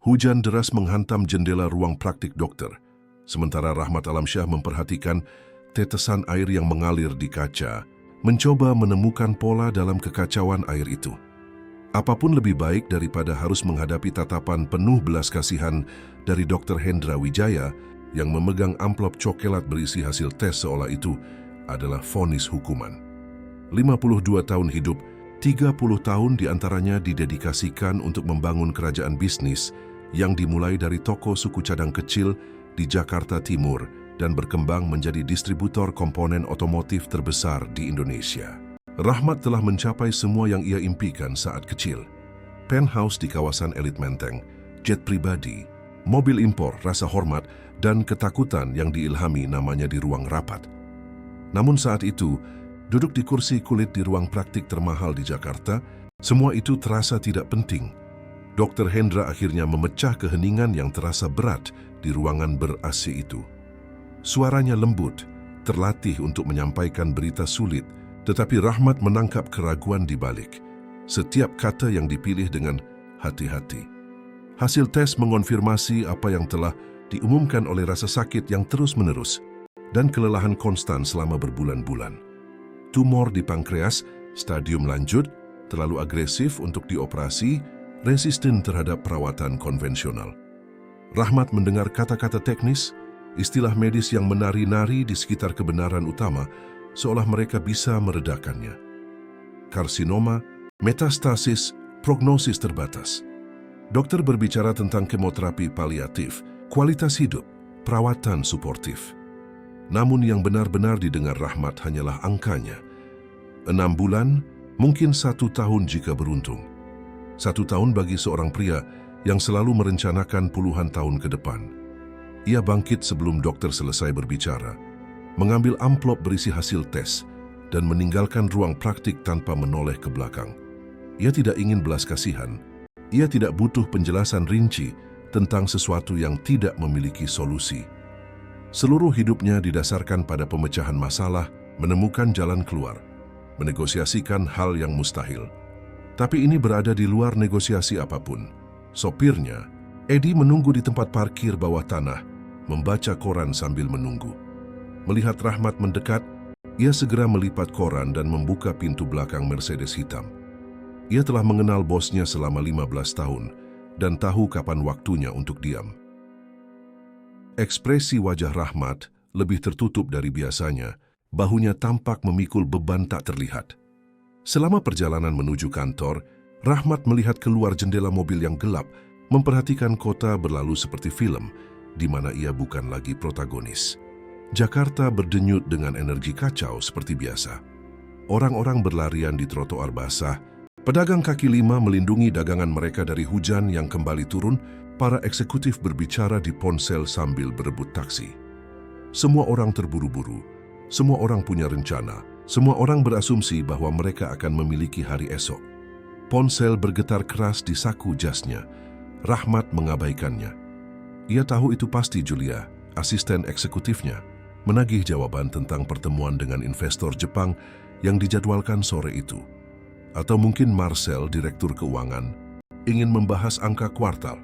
Hujan deras menghantam jendela ruang praktik dokter, sementara Rahmat Alamsyah memperhatikan tetesan air yang mengalir di kaca, mencoba menemukan pola dalam kekacauan air itu. Apapun lebih baik daripada harus menghadapi tatapan penuh belas kasihan dari Dr. Hendra Wijaya yang memegang amplop coklat berisi hasil tes seolah itu adalah vonis hukuman. 52 tahun hidup, 30 tahun diantaranya didedikasikan untuk membangun kerajaan bisnis yang dimulai dari toko suku cadang kecil di Jakarta Timur dan berkembang menjadi distributor komponen otomotif terbesar di Indonesia. Rahmat telah mencapai semua yang ia impikan saat kecil. Penthouse di kawasan elit Menteng, jet pribadi, mobil impor, rasa hormat, dan ketakutan yang diilhami namanya di ruang rapat. Namun saat itu, duduk di kursi kulit di ruang praktik termahal di Jakarta, semua itu terasa tidak penting. Dr. Hendra akhirnya memecah keheningan yang terasa berat di ruangan ber-AC itu. Suaranya lembut, terlatih untuk menyampaikan berita sulit, tetapi Rahmat menangkap keraguan di balik setiap kata yang dipilih dengan hati-hati. Hasil tes mengonfirmasi apa yang telah diumumkan oleh rasa sakit yang terus-menerus dan kelelahan konstan selama berbulan-bulan. Tumor di pankreas, stadium lanjut, terlalu agresif untuk dioperasi, resisten terhadap perawatan konvensional. Rahmat mendengar kata-kata teknis, istilah medis yang menari-nari di sekitar kebenaran utama, seolah mereka bisa meredakannya. Karsinoma, metastasis, prognosis terbatas. Dokter berbicara tentang kemoterapi paliatif, kualitas hidup, perawatan suportif. Namun yang benar-benar didengar Rahmat hanyalah angkanya. 6 bulan, mungkin 1 tahun jika beruntung. 1 tahun bagi seorang pria yang selalu merencanakan puluhan tahun ke depan. Ia bangkit sebelum dokter selesai berbicara, mengambil amplop berisi hasil tes, dan meninggalkan ruang praktik tanpa menoleh ke belakang. Ia tidak ingin belas kasihan. Ia tidak butuh penjelasan rinci tentang sesuatu yang tidak memiliki solusi. Seluruh hidupnya didasarkan pada pemecahan masalah, menemukan jalan keluar, menegosiasikan hal yang mustahil. Tapi ini berada di luar negosiasi apapun. Sopirnya, Edi, menunggu di tempat parkir bawah tanah, membaca koran sambil menunggu. Melihat Rahmat mendekat, ia segera melipat koran dan membuka pintu belakang Mercedes hitam. Ia telah mengenal bosnya selama 15 tahun dan tahu kapan waktunya untuk diam. Ekspresi wajah Rahmat lebih tertutup dari biasanya, bahunya tampak memikul beban tak terlihat. Selama perjalanan menuju kantor, Rahmat melihat keluar jendela mobil yang gelap, memperhatikan kota berlalu seperti film, di mana ia bukan lagi protagonis. Jakarta berdenyut dengan energi kacau seperti biasa. Orang-orang berlarian di trotoar basah, pedagang kaki lima melindungi dagangan mereka dari hujan yang kembali turun, para eksekutif berbicara di ponsel sambil berebut taksi. Semua orang terburu-buru, semua orang punya rencana, semua orang berasumsi bahwa mereka akan memiliki hari esok. Ponsel bergetar keras di saku jasnya. Rahmat mengabaikannya. Ia tahu itu pasti Julia, asisten eksekutifnya, menagih jawaban tentang pertemuan dengan investor Jepang yang dijadwalkan sore itu. Atau mungkin Marcel, direktur keuangan, ingin membahas angka kuartal.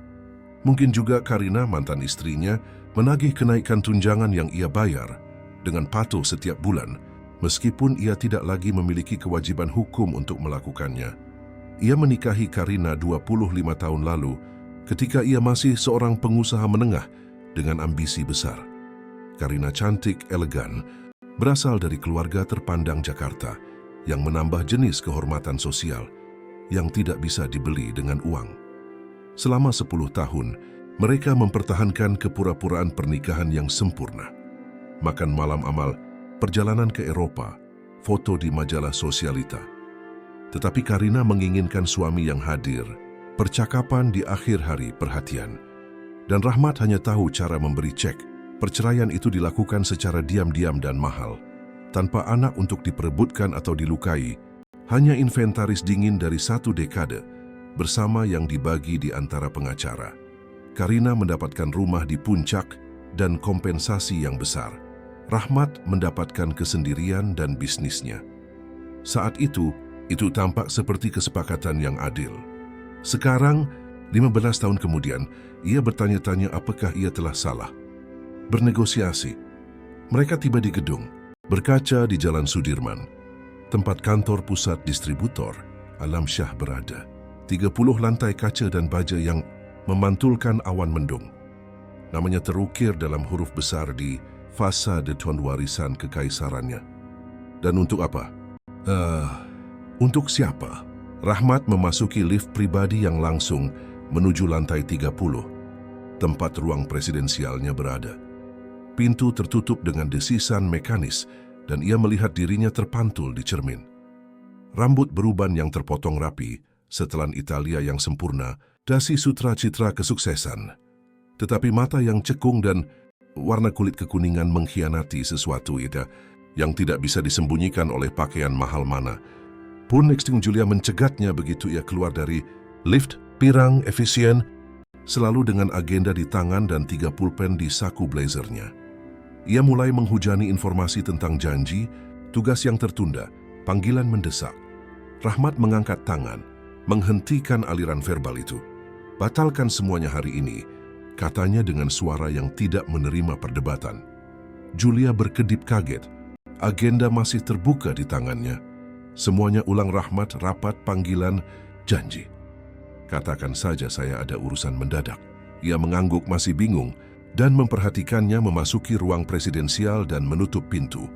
Mungkin juga Karina, mantan istrinya, menagih kenaikan tunjangan yang ia bayar dengan patuh setiap bulan, meskipun ia tidak lagi memiliki kewajiban hukum untuk melakukannya. Ia menikahi Karina 25 tahun lalu ketika ia masih seorang pengusaha menengah dengan ambisi besar. Karina cantik, elegan, berasal dari keluarga terpandang Jakarta yang menambah jenis kehormatan sosial yang tidak bisa dibeli dengan uang. Selama 10 tahun, mereka mempertahankan kepura-puraan pernikahan yang sempurna. Makan malam amal, perjalanan ke Eropa, foto di majalah Sosialita. Tetapi Karina menginginkan suami yang hadir, percakapan di akhir hari perhatian. Dan Rahmat hanya tahu cara memberi cek. Perceraian itu dilakukan secara diam-diam dan mahal, tanpa anak untuk diperebutkan atau dilukai, hanya inventaris dingin dari 1 dekade, bersama yang dibagi di antara pengacara. Karina mendapatkan rumah di puncak dan kompensasi yang besar. Rahmat mendapatkan kesendirian dan bisnisnya. Saat itu tampak seperti kesepakatan yang adil. Sekarang, 15 tahun kemudian, ia bertanya-tanya apakah ia telah salah. Bernegosiasi. Mereka tiba di gedung, berkaca di Jalan Sudirman, tempat kantor pusat distributor Alam Syah berada. 30 lantai kaca dan baja yang memantulkan awan mendung. Namanya terukir dalam huruf besar di fasade tuan warisan kekaisarannya. Dan untuk apa? Untuk siapa? Rahmat memasuki lift pribadi yang langsung menuju lantai 30, tempat ruang presidensialnya berada. Pintu tertutup dengan desisan mekanis dan ia melihat dirinya terpantul di cermin. Rambut beruban yang terpotong rapi, setelan Italia yang sempurna, dasi sutra citra kesuksesan. Tetapi mata yang cekung dan warna kulit kekuningan mengkhianati sesuatu yang tidak bisa disembunyikan oleh pakaian mahal mana. Pun Nexting Julia mencegatnya begitu ia keluar dari lift, pirang, efisien, selalu dengan agenda di tangan dan 3 pulpen di saku blazernya. Ia mulai menghujani informasi tentang janji, tugas yang tertunda, panggilan mendesak. Rahmat mengangkat tangan, menghentikan aliran verbal itu. Batalkan semuanya hari ini, katanya dengan suara yang tidak menerima perdebatan. Julia berkedip kaget. Agenda masih terbuka di tangannya. Semuanya ulang Rahmat, rapat, panggilan, janji. Katakan saja saya ada urusan mendadak. Ia mengangguk masih bingung dan memperhatikannya memasuki ruang presidensial dan menutup pintu.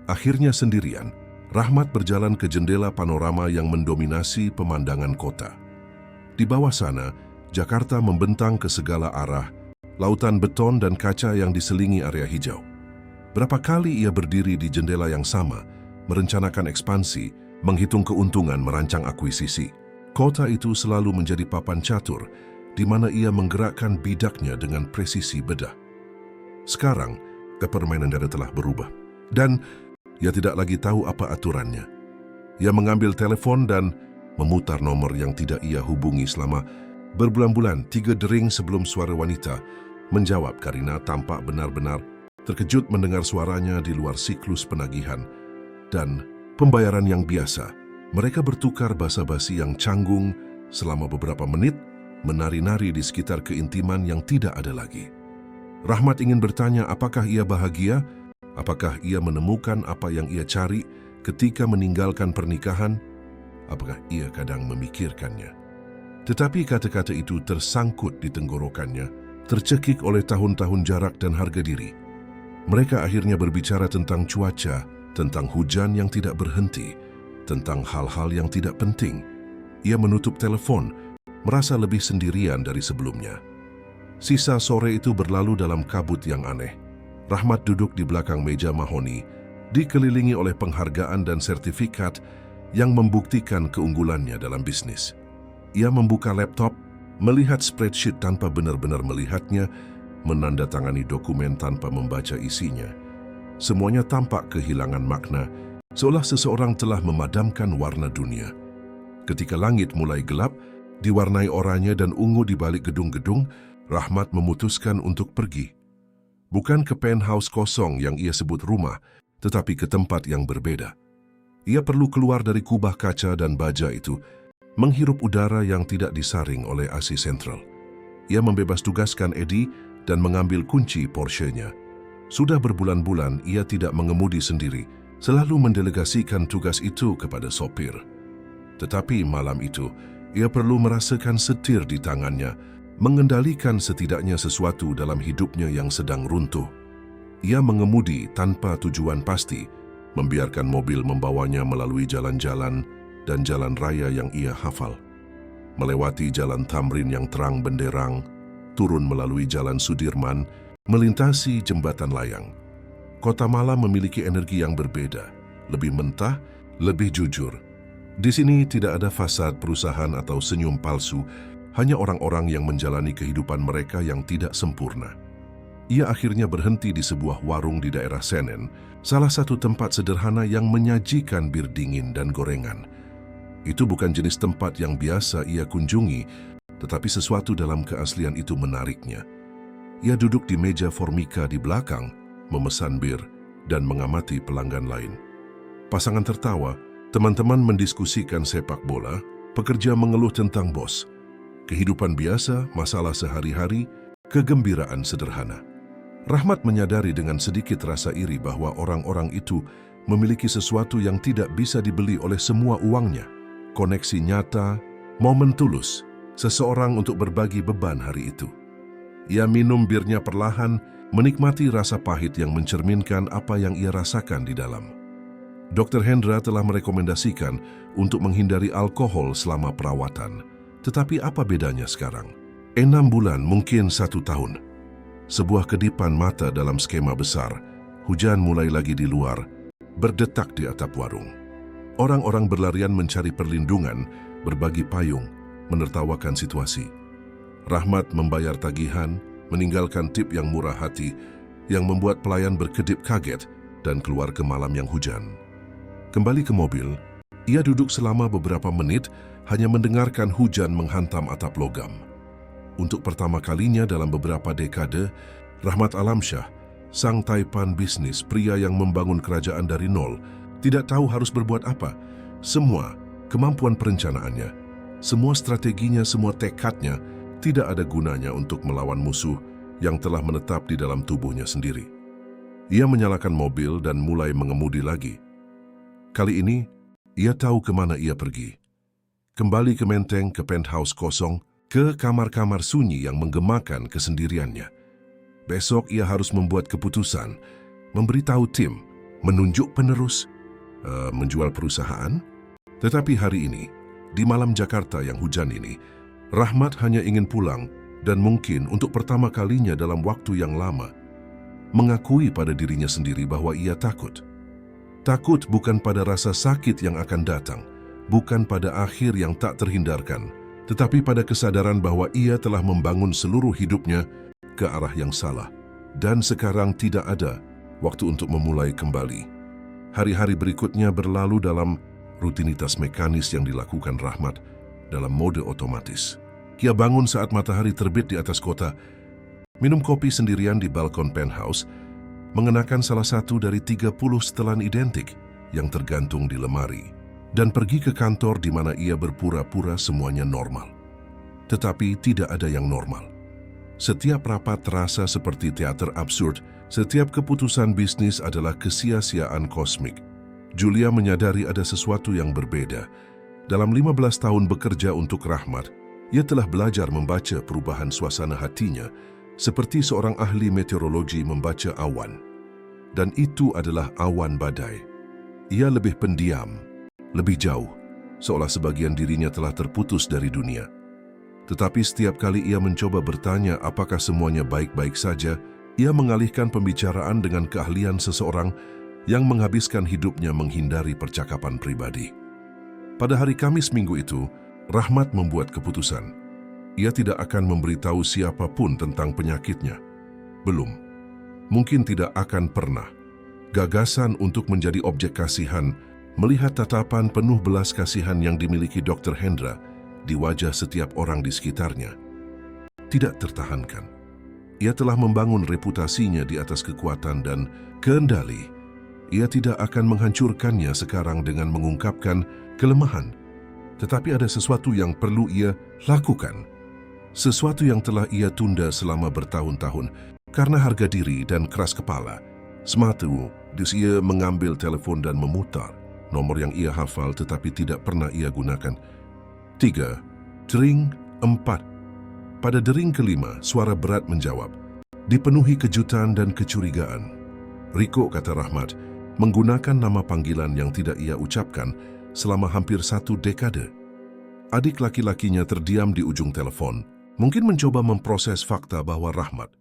Akhirnya sendirian, Rahmat berjalan ke jendela panorama yang mendominasi pemandangan kota. Di bawah sana, Jakarta membentang ke segala arah, lautan beton dan kaca yang diselingi area hijau. Berapa kali ia berdiri di jendela yang sama, merencanakan ekspansi, menghitung keuntungan, merancang akuisisi. Kota itu selalu menjadi papan catur, di mana ia menggerakkan bidaknya dengan presisi bedah. Sekarang, permainan dada telah berubah, dan ia tidak lagi tahu apa aturannya. Ia mengambil telepon dan memutar nomor yang tidak ia hubungi selama berbulan-bulan. 3 dering sebelum suara wanita menjawab. Karina tampak benar-benar terkejut mendengar suaranya di luar siklus penagihan dan pembayaran yang biasa. Mereka bertukar basa-basi yang canggung selama beberapa menit, menari-nari di sekitar keintiman yang tidak ada lagi. Rahmat ingin bertanya apakah ia bahagia, apakah ia menemukan apa yang ia cari ketika meninggalkan pernikahan, apakah ia kadang memikirkannya. Tetapi kata-kata itu tersangkut di tenggorokannya, tercekik oleh tahun-tahun jarak dan harga diri. Mereka akhirnya berbicara tentang cuaca, tentang hujan yang tidak berhenti, tentang hal-hal yang tidak penting. Ia menutup telepon, merasa lebih sendirian dari sebelumnya. Sisa sore itu berlalu dalam kabut yang aneh. Rahmat duduk di belakang meja mahoni, dikelilingi oleh penghargaan dan sertifikat yang membuktikan keunggulannya dalam bisnis. Ia membuka laptop, melihat spreadsheet tanpa benar-benar melihatnya, menandatangani dokumen tanpa membaca isinya. Semuanya tampak kehilangan makna, seolah seseorang telah memadamkan warna dunia. Ketika langit mulai gelap, diwarnai oranye dan ungu di balik gedung-gedung, Rahmat memutuskan untuk pergi. Bukan ke penthouse kosong yang ia sebut rumah, tetapi ke tempat yang berbeda. Ia perlu keluar dari kubah kaca dan baja itu, menghirup udara yang tidak disaring oleh AC sentral. Ia membebas tugaskan Eddie dan mengambil kunci Porsche-nya. Sudah berbulan-bulan ia tidak mengemudi sendiri, selalu mendelegasikan tugas itu kepada sopir. Tetapi malam itu, ia perlu merasakan setir di tangannya, mengendalikan setidaknya sesuatu dalam hidupnya yang sedang runtuh. Ia mengemudi tanpa tujuan pasti, membiarkan mobil membawanya melalui jalan-jalan dan jalan raya yang ia hafal. Melewati jalan Tamrin yang terang benderang, turun melalui jalan Sudirman, melintasi jembatan layang. Kota malam memiliki energi yang berbeda, lebih mentah, lebih jujur. Di sini tidak ada fasad perusahaan atau senyum palsu, hanya orang-orang yang menjalani kehidupan mereka yang tidak sempurna. Ia akhirnya berhenti di sebuah warung di daerah Senen, salah satu tempat sederhana yang menyajikan bir dingin dan gorengan. Itu bukan jenis tempat yang biasa ia kunjungi, tetapi sesuatu dalam keaslian itu menariknya. Ia duduk di meja formica di belakang, memesan bir, dan mengamati pelanggan lain. Pasangan tertawa, teman-teman mendiskusikan sepak bola, pekerja mengeluh tentang bos. Kehidupan biasa, masalah sehari-hari, kegembiraan sederhana. Rahmat menyadari dengan sedikit rasa iri bahwa orang-orang itu memiliki sesuatu yang tidak bisa dibeli oleh semua uangnya. Koneksi nyata, momen tulus, seseorang untuk berbagi beban hari itu. Ia minum birnya perlahan, menikmati rasa pahit yang mencerminkan apa yang ia rasakan di dalam. Dr. Hendra telah merekomendasikan untuk menghindari alkohol selama perawatan. Tetapi apa bedanya sekarang? 6 bulan, mungkin 1 tahun. Sebuah kedipan mata dalam skema besar. Hujan mulai lagi di luar, berdetak di atap warung. Orang-orang berlarian mencari perlindungan, berbagi payung, menertawakan situasi. Rahmat membayar tagihan, meninggalkan tip yang murah hati, yang membuat pelayan berkedip kaget dan keluar ke malam yang hujan. Kembali ke mobil, ia duduk selama beberapa menit hanya mendengarkan hujan menghantam atap logam. Untuk pertama kalinya dalam beberapa dekade, Rahmat Alamsyah, sang taipan bisnis, pria yang membangun kerajaan dari nol, tidak tahu harus berbuat apa. Semua kemampuan perencanaannya, semua strateginya, semua tekadnya tidak ada gunanya untuk melawan musuh yang telah menetap di dalam tubuhnya sendiri. Ia menyalakan mobil dan mulai mengemudi lagi. Kali ini, ia tahu kemana ia pergi. Kembali ke menteng, ke penthouse kosong, ke kamar-kamar sunyi yang menggemakan kesendiriannya. Besok ia harus membuat keputusan, memberitahu tim, menunjuk penerus, menjual perusahaan. Tetapi hari ini, di malam Jakarta yang hujan ini, Rahmat hanya ingin pulang dan mungkin untuk pertama kalinya dalam waktu yang lama, mengakui pada dirinya sendiri bahwa ia takut. Takut bukan pada rasa sakit yang akan datang, bukan pada akhir yang tak terhindarkan, tetapi pada kesadaran bahwa ia telah membangun seluruh hidupnya ke arah yang salah, dan sekarang tidak ada waktu untuk memulai kembali. Hari-hari berikutnya berlalu dalam rutinitas mekanis yang dilakukan Rahmat dalam mode otomatis. Ia bangun saat matahari terbit di atas kota, minum kopi sendirian di balkon penthouse, mengenakan salah satu dari 30 setelan identik yang tergantung di lemari, dan pergi ke kantor di mana ia berpura-pura semuanya normal. Tetapi tidak ada yang normal. Setiap rapat terasa seperti teater absurd, setiap keputusan bisnis adalah kesia-siaan kosmik. Julia menyadari ada sesuatu yang berbeda. Dalam 15 tahun bekerja untuk Rahmat, ia telah belajar membaca perubahan suasana hatinya seperti seorang ahli meteorologi membaca awan. Dan itu adalah awan badai. Ia lebih pendiam, lebih jauh, seolah sebagian dirinya telah terputus dari dunia. Tetapi setiap kali ia mencoba bertanya apakah semuanya baik-baik saja, ia mengalihkan pembicaraan dengan keahlian seseorang yang menghabiskan hidupnya menghindari percakapan pribadi. Pada hari Kamis minggu itu, Rahmat membuat keputusan. Ia tidak akan memberitahu siapapun tentang penyakitnya. Belum. Mungkin tidak akan pernah. Gagasan untuk menjadi objek kasihan, melihat tatapan penuh belas kasihan yang dimiliki Dr. Hendra di wajah setiap orang di sekitarnya, tidak tertahankan. Ia telah membangun reputasinya di atas kekuatan dan kendali. Ia tidak akan menghancurkannya sekarang dengan mengungkapkan kelemahan. Tetapi ada sesuatu yang perlu ia lakukan. Sesuatu yang telah ia tunda selama bertahun-tahun karena harga diri dan keras kepala. Sematu, ia mengambil telepon dan memutar nomor yang ia hafal tetapi tidak pernah ia gunakan. 3. Dering. 4. Pada dering kelima, suara berat menjawab. Dipenuhi kejutan dan kecurigaan. Riko, kata Rahmat, menggunakan nama panggilan yang tidak ia ucapkan selama hampir 1 dekade. Adik laki-lakinya terdiam di ujung telepon, mungkin mencoba memproses fakta bahwa Rahmat,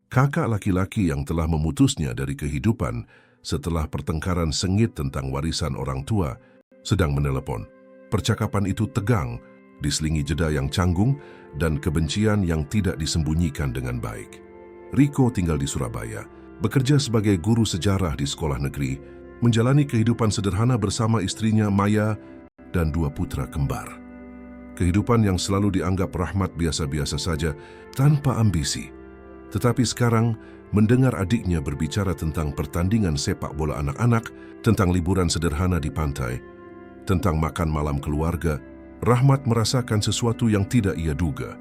kakak laki-laki yang telah memutusnya dari kehidupan setelah pertengkaran sengit tentang warisan orang tua, sedang menelepon. Percakapan itu tegang, diselingi jeda yang canggung dan kebencian yang tidak disembunyikan dengan baik. Riko tinggal di Surabaya, bekerja sebagai guru sejarah di sekolah negeri, menjalani kehidupan sederhana bersama istrinya Maya dan 2 putra kembar. Kehidupan yang selalu dianggap Rahmat biasa-biasa saja, tanpa ambisi. Tetapi sekarang, mendengar adiknya berbicara tentang pertandingan sepak bola anak-anak, tentang liburan sederhana di pantai, tentang makan malam keluarga, Rahmat merasakan sesuatu yang tidak ia duga,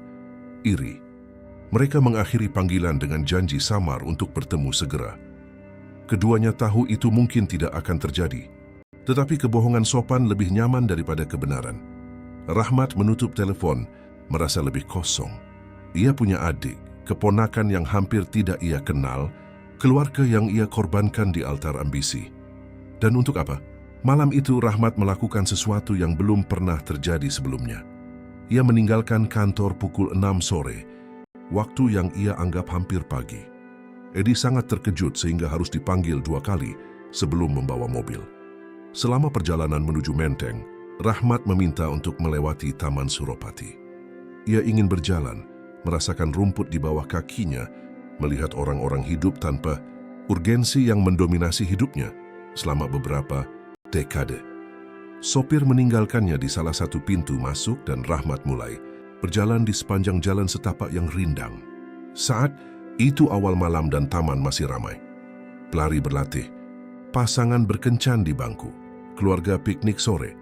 iri. Mereka mengakhiri panggilan dengan janji samar untuk bertemu segera. Keduanya tahu itu mungkin tidak akan terjadi, tetapi kebohongan sopan lebih nyaman daripada kebenaran. Rahmat menutup telepon, merasa lebih kosong. Ia punya adik, keponakan yang hampir tidak ia kenal, keluarga yang ia korbankan di altar ambisi. Dan untuk apa? Malam itu Rahmat melakukan sesuatu yang belum pernah terjadi sebelumnya. Ia meninggalkan kantor pukul 6 sore, waktu yang ia anggap hampir pagi. Edi sangat terkejut sehingga harus dipanggil 2 kali sebelum membawa mobil. Selama perjalanan menuju Menteng, Rahmat meminta untuk melewati Taman Suropati. Ia ingin berjalan, merasakan rumput di bawah kakinya, melihat orang-orang hidup tanpa urgensi yang mendominasi hidupnya selama beberapa dekade. Sopir meninggalkannya di salah satu pintu masuk dan Rahmat mulai berjalan di sepanjang jalan setapak yang rindang. Saat itu awal malam dan taman masih ramai. Pelari berlatih, pasangan berkencan di bangku, keluarga piknik sore.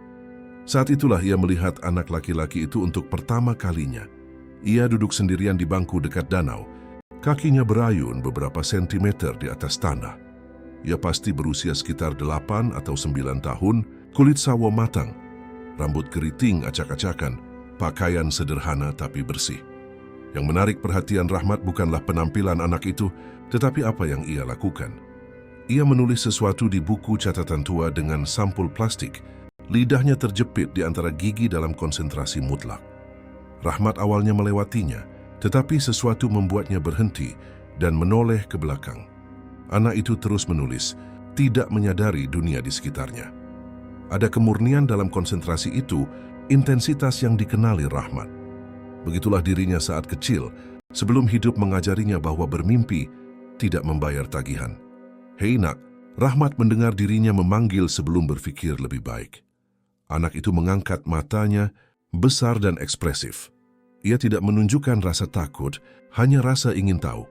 Saat itulah ia melihat anak laki-laki itu untuk pertama kalinya. Ia duduk sendirian di bangku dekat danau, kakinya berayun beberapa sentimeter di atas tanah. Ia pasti berusia sekitar 8 atau 9 tahun, kulit sawo matang, rambut keriting acak-acakan, pakaian sederhana tapi bersih. Yang menarik perhatian Rahmat bukanlah penampilan anak itu, tetapi apa yang ia lakukan. Ia menulis sesuatu di buku catatan tua dengan sampul plastik, lidahnya terjepit di antara gigi dalam konsentrasi mutlak. Rahmat awalnya melewatinya, tetapi sesuatu membuatnya berhenti dan menoleh ke belakang. Anak itu terus menulis, tidak menyadari dunia di sekitarnya. Ada kemurnian dalam konsentrasi itu, intensitas yang dikenali Rahmat. Begitulah dirinya saat kecil, sebelum hidup mengajarinya bahwa bermimpi tidak membayar tagihan. Hei nak, Rahmat mendengar dirinya memanggil sebelum berpikir lebih baik. Anak itu mengangkat matanya, besar dan ekspresif. Ia tidak menunjukkan rasa takut, hanya rasa ingin tahu.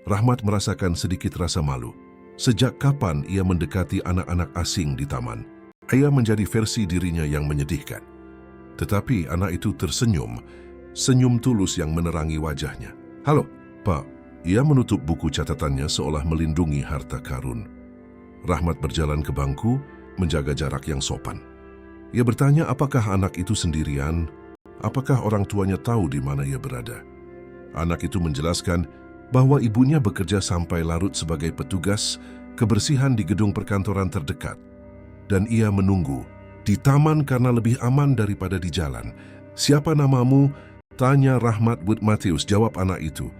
Rahmat merasakan sedikit rasa malu. Sejak kapan ia mendekati anak-anak asing di taman? Ia menjadi versi dirinya yang menyedihkan. Tetapi anak itu tersenyum, senyum tulus yang menerangi wajahnya. Halo, Pak. Ia menutup buku catatannya seolah melindungi harta karun. Rahmat berjalan ke bangku, menjaga jarak yang sopan. Ia bertanya apakah anak itu sendirian, apakah orang tuanya tahu di mana ia berada. Anak itu menjelaskan bahwa ibunya bekerja sampai larut sebagai petugas kebersihan di gedung perkantoran terdekat. Dan ia menunggu di taman karena lebih aman daripada di jalan. Siapa namamu? Tanya Rahmat Wood Matthews, jawab anak itu.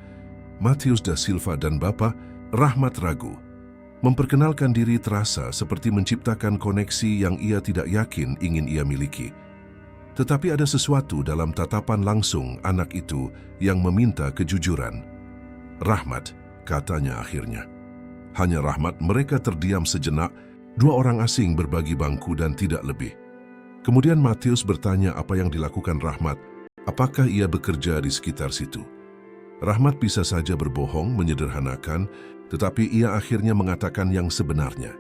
Matthews da Silva dan Bapak. Rahmat ragu. Memperkenalkan diri terasa seperti menciptakan koneksi yang ia tidak yakin ingin ia miliki. Tetapi ada sesuatu dalam tatapan langsung anak itu yang meminta kejujuran. Rahmat, katanya akhirnya. Hanya Rahmat, mereka terdiam sejenak, 2 orang asing berbagi bangku dan tidak lebih. Kemudian Matthews bertanya apa yang dilakukan Rahmat, apakah ia bekerja di sekitar situ. Rahmat bisa saja berbohong, menyederhanakan, tetapi ia akhirnya mengatakan yang sebenarnya.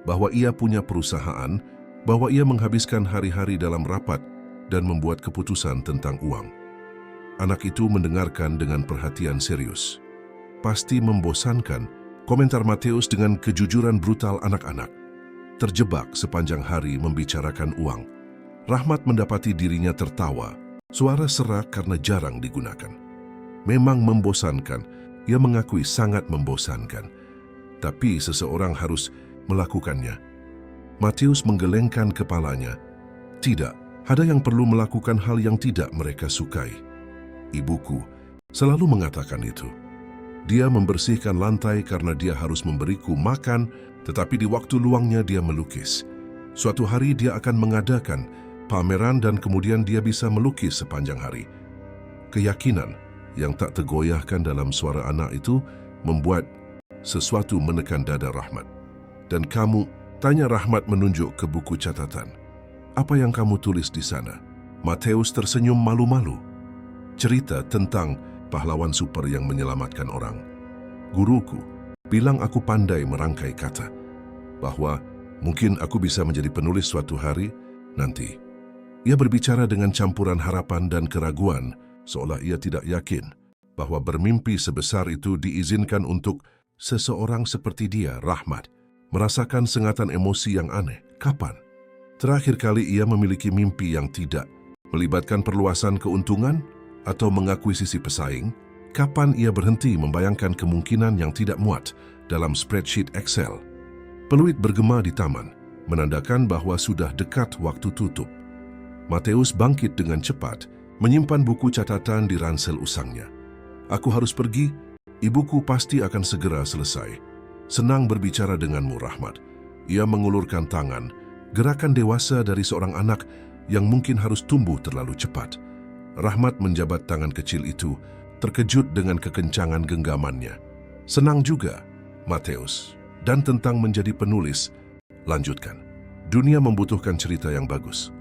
Bahwa ia punya perusahaan, bahwa ia menghabiskan hari-hari dalam rapat dan membuat keputusan tentang uang. Anak itu mendengarkan dengan perhatian serius. Pasti membosankan, komentar Matthews dengan kejujuran brutal anak-anak. Terjebak sepanjang hari membicarakan uang. Rahmat mendapati dirinya tertawa, suara serak karena jarang digunakan. Memang membosankan, ia mengakui sangat membosankan. Tapi seseorang harus melakukannya. Matthews menggelengkan kepalanya. Tidak, ada yang perlu melakukan hal yang tidak mereka sukai. Ibuku selalu mengatakan itu. Dia membersihkan lantai karena dia harus memberiku makan, tetapi di waktu luangnya dia melukis. Suatu hari dia akan mengadakan pameran dan kemudian dia bisa melukis sepanjang hari. Keyakinan yang tak tergoyahkan dalam suara anak itu membuat sesuatu menekan dada Rahmat. Dan kamu, tanya Rahmat menunjuk ke buku catatan. Apa yang kamu tulis di sana? Matthews tersenyum malu-malu. Cerita tentang pahlawan super yang menyelamatkan orang. Guruku bilang aku pandai merangkai kata, bahwa mungkin aku bisa menjadi penulis suatu hari nanti. Ia berbicara dengan campuran harapan dan keraguan, seolah ia tidak yakin bahwa bermimpi sebesar itu diizinkan untuk seseorang seperti dia, Rahmat. Merasakan sengatan emosi yang aneh. Kapan terakhir kali ia memiliki mimpi yang tidak melibatkan perluasan keuntungan atau mengakuisisi pesaing? Kapan ia berhenti membayangkan kemungkinan yang tidak muat dalam spreadsheet Excel? Peluit bergema di taman, menandakan bahwa sudah dekat waktu tutup. Mateus bangkit dengan cepat, menyimpan buku catatan di ransel usangnya. Aku harus pergi, ibuku pasti akan segera selesai. Senang berbicara denganmu, Rahmat. Ia mengulurkan tangan, gerakan dewasa dari seorang anak yang mungkin harus tumbuh terlalu cepat. Rahmat menjabat tangan kecil itu, terkejut dengan kekencangan genggamannya. Senang juga, Mateus. Dan tentang menjadi penulis, lanjutkan. Dunia membutuhkan cerita yang bagus.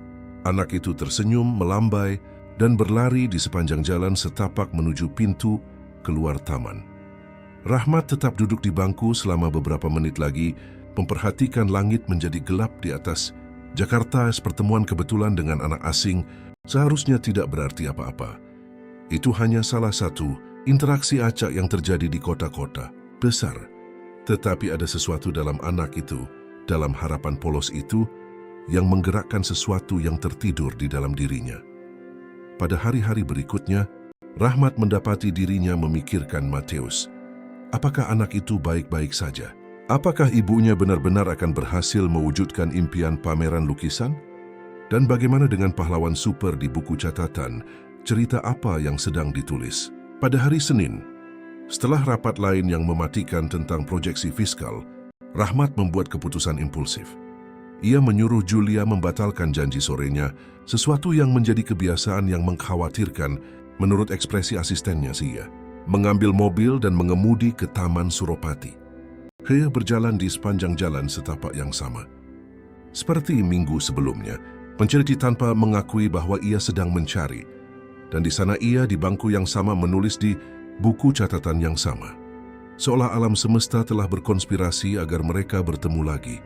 Anak itu tersenyum, melambai, dan berlari di sepanjang jalan setapak menuju pintu keluar taman. Rahmat tetap duduk di bangku selama beberapa menit lagi, memperhatikan langit menjadi gelap di atas Jakarta. Pertemuan kebetulan dengan anak asing seharusnya tidak berarti apa-apa. Itu hanya salah satu interaksi acak yang terjadi di kota-kota besar. Tetapi ada sesuatu dalam anak itu, dalam harapan polos itu, yang menggerakkan sesuatu yang tertidur di dalam dirinya. Pada hari-hari berikutnya, Rahmat mendapati dirinya memikirkan Mateus. Apakah anak itu baik-baik saja? Apakah ibunya benar-benar akan berhasil mewujudkan impian pameran lukisan? Dan bagaimana dengan pahlawan super di buku catatan? Cerita apa yang sedang ditulis? Pada hari Senin, setelah rapat lain yang mematikan tentang proyeksi fiskal, Rahmat membuat keputusan impulsif. Ia menyuruh Julia membatalkan janji sorenya, sesuatu yang menjadi kebiasaan yang mengkhawatirkan menurut ekspresi asistennya Sia. Mengambil mobil dan mengemudi ke Taman Suropati. Ia berjalan di sepanjang jalan setapak yang sama. Seperti minggu sebelumnya, mencerita tanpa mengakui bahwa ia sedang mencari. Dan di sana ia di bangku yang sama menulis di buku catatan yang sama. Seolah alam semesta telah berkonspirasi agar mereka bertemu lagi.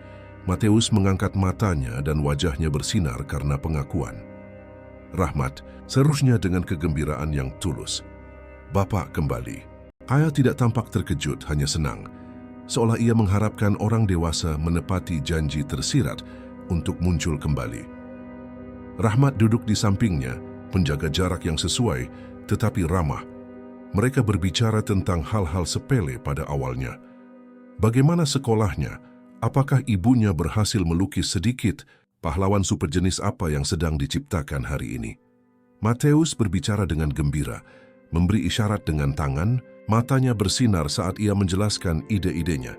Mateus mengangkat matanya dan wajahnya bersinar karena pengakuan. Rahmat seharusnya dengan kegembiraan yang tulus. Bapak kembali. Ayah tidak tampak terkejut, hanya senang. Seolah ia mengharapkan orang dewasa menepati janji tersirat untuk muncul kembali. Rahmat duduk di sampingnya, menjaga jarak yang sesuai, tetapi ramah. Mereka berbicara tentang hal-hal sepele pada awalnya. Bagaimana sekolahnya? Apakah ibunya berhasil melukis sedikit pahlawan super jenis apa yang sedang diciptakan hari ini? Mateus berbicara dengan gembira, memberi isyarat dengan tangan, matanya bersinar saat ia menjelaskan ide-idenya.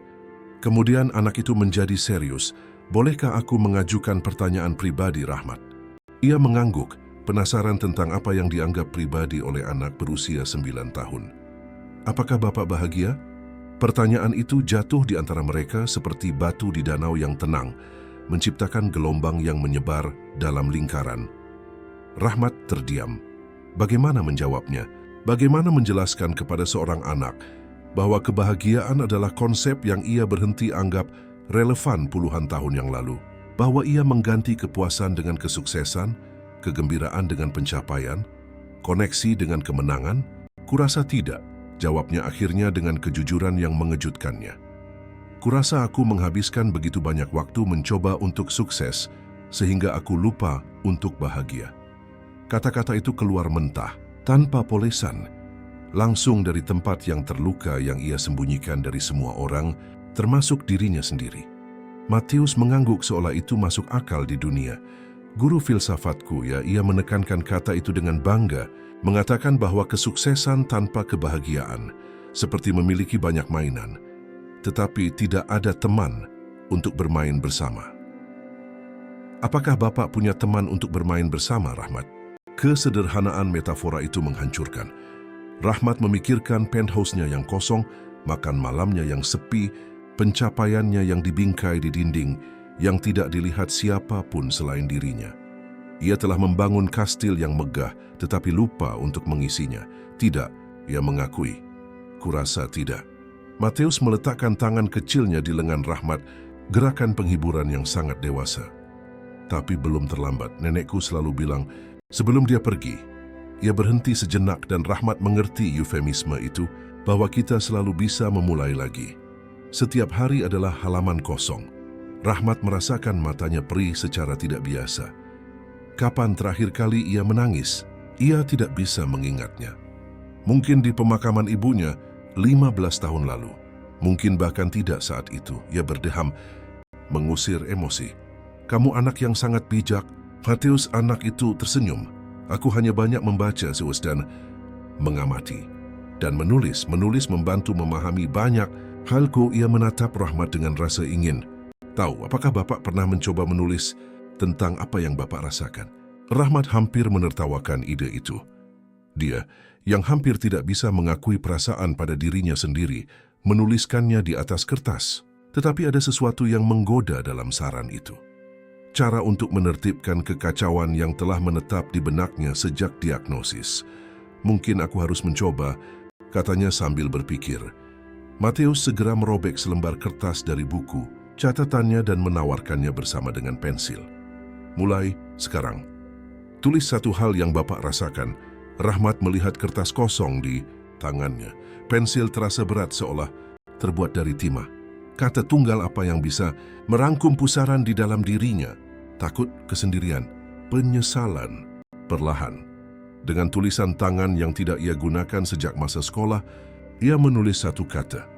Kemudian anak itu menjadi serius. Bolehkah aku mengajukan pertanyaan pribadi, Rahmat? Ia mengangguk, penasaran tentang apa yang dianggap pribadi oleh anak berusia 9 tahun. Apakah Bapak bahagia? Pertanyaan itu jatuh di antara mereka seperti batu di danau yang tenang, menciptakan gelombang yang menyebar dalam lingkaran. Rahmat terdiam. Bagaimana menjawabnya? Bagaimana menjelaskan kepada seorang anak bahwa kebahagiaan adalah konsep yang ia berhenti anggap relevan puluhan tahun yang lalu? Bahwa ia mengganti kepuasan dengan kesuksesan, kegembiraan dengan pencapaian, koneksi dengan kemenangan? Kurasa tidak, jawabnya akhirnya dengan kejujuran yang mengejutkannya. Kurasa aku menghabiskan begitu banyak waktu mencoba untuk sukses, sehingga aku lupa untuk bahagia. Kata-kata itu keluar mentah, tanpa polesan, langsung dari tempat yang terluka yang ia sembunyikan dari semua orang, termasuk dirinya sendiri. Mateus mengangguk seolah itu masuk akal di dunia. Guru filsafatku, ia menekankan kata itu dengan bangga, mengatakan bahwa kesuksesan tanpa kebahagiaan, seperti memiliki banyak mainan, tetapi tidak ada teman untuk bermain bersama. Apakah Bapak punya teman untuk bermain bersama, Rahmat? Kesederhanaan metafora itu menghancurkan. Rahmat memikirkan penthouse-nya yang kosong, makan malamnya yang sepi, pencapaiannya yang dibingkai di dinding, yang tidak dilihat siapapun selain dirinya. Ia telah membangun kastil yang megah, tetapi lupa untuk mengisinya. Tidak, ia mengakui. Kurasa tidak. Mateus meletakkan tangan kecilnya di lengan Rahmat, gerakan penghiburan yang sangat dewasa. Tapi belum terlambat, nenekku selalu bilang, sebelum dia pergi, ia berhenti sejenak dan Rahmat mengerti eufemisme itu, bahwa kita selalu bisa memulai lagi. Setiap hari adalah halaman kosong. Rahmat merasakan matanya perih secara tidak biasa. Kapan terakhir kali ia menangis? Ia tidak bisa mengingatnya. Mungkin di pemakaman ibunya 15 tahun lalu. Mungkin bahkan tidak saat itu. Ia berdeham, mengusir emosi. Kamu anak yang sangat bijak. Matius, anak itu tersenyum. Aku hanya banyak membaca, Zeus, dan mengamati. Dan menulis membantu memahami banyak halku. Ia menatap Rahmat dengan rasa ingin tahu, apakah Bapak pernah mencoba menulis tentang apa yang Bapak rasakan? Rahmat hampir menertawakan ide itu. Dia, yang hampir tidak bisa mengakui perasaan pada dirinya sendiri, menuliskannya di atas kertas. Tetapi ada sesuatu yang menggoda dalam saran itu. Cara untuk menertibkan kekacauan yang telah menetap di benaknya sejak diagnosis. Mungkin aku harus mencoba, katanya sambil berpikir. Matius segera merobek selembar kertas dari buku, catatannya dan menawarkannya bersama dengan pensil. Mulai sekarang, tulis satu hal yang Bapak rasakan. Rahmat melihat kertas kosong di tangannya. Pensil terasa berat seolah terbuat dari timah. Kata tunggal apa yang bisa merangkum pusaran di dalam dirinya. Takut, kesendirian, penyesalan, perlahan. Dengan tulisan tangan yang tidak ia gunakan sejak masa sekolah, ia menulis satu kata.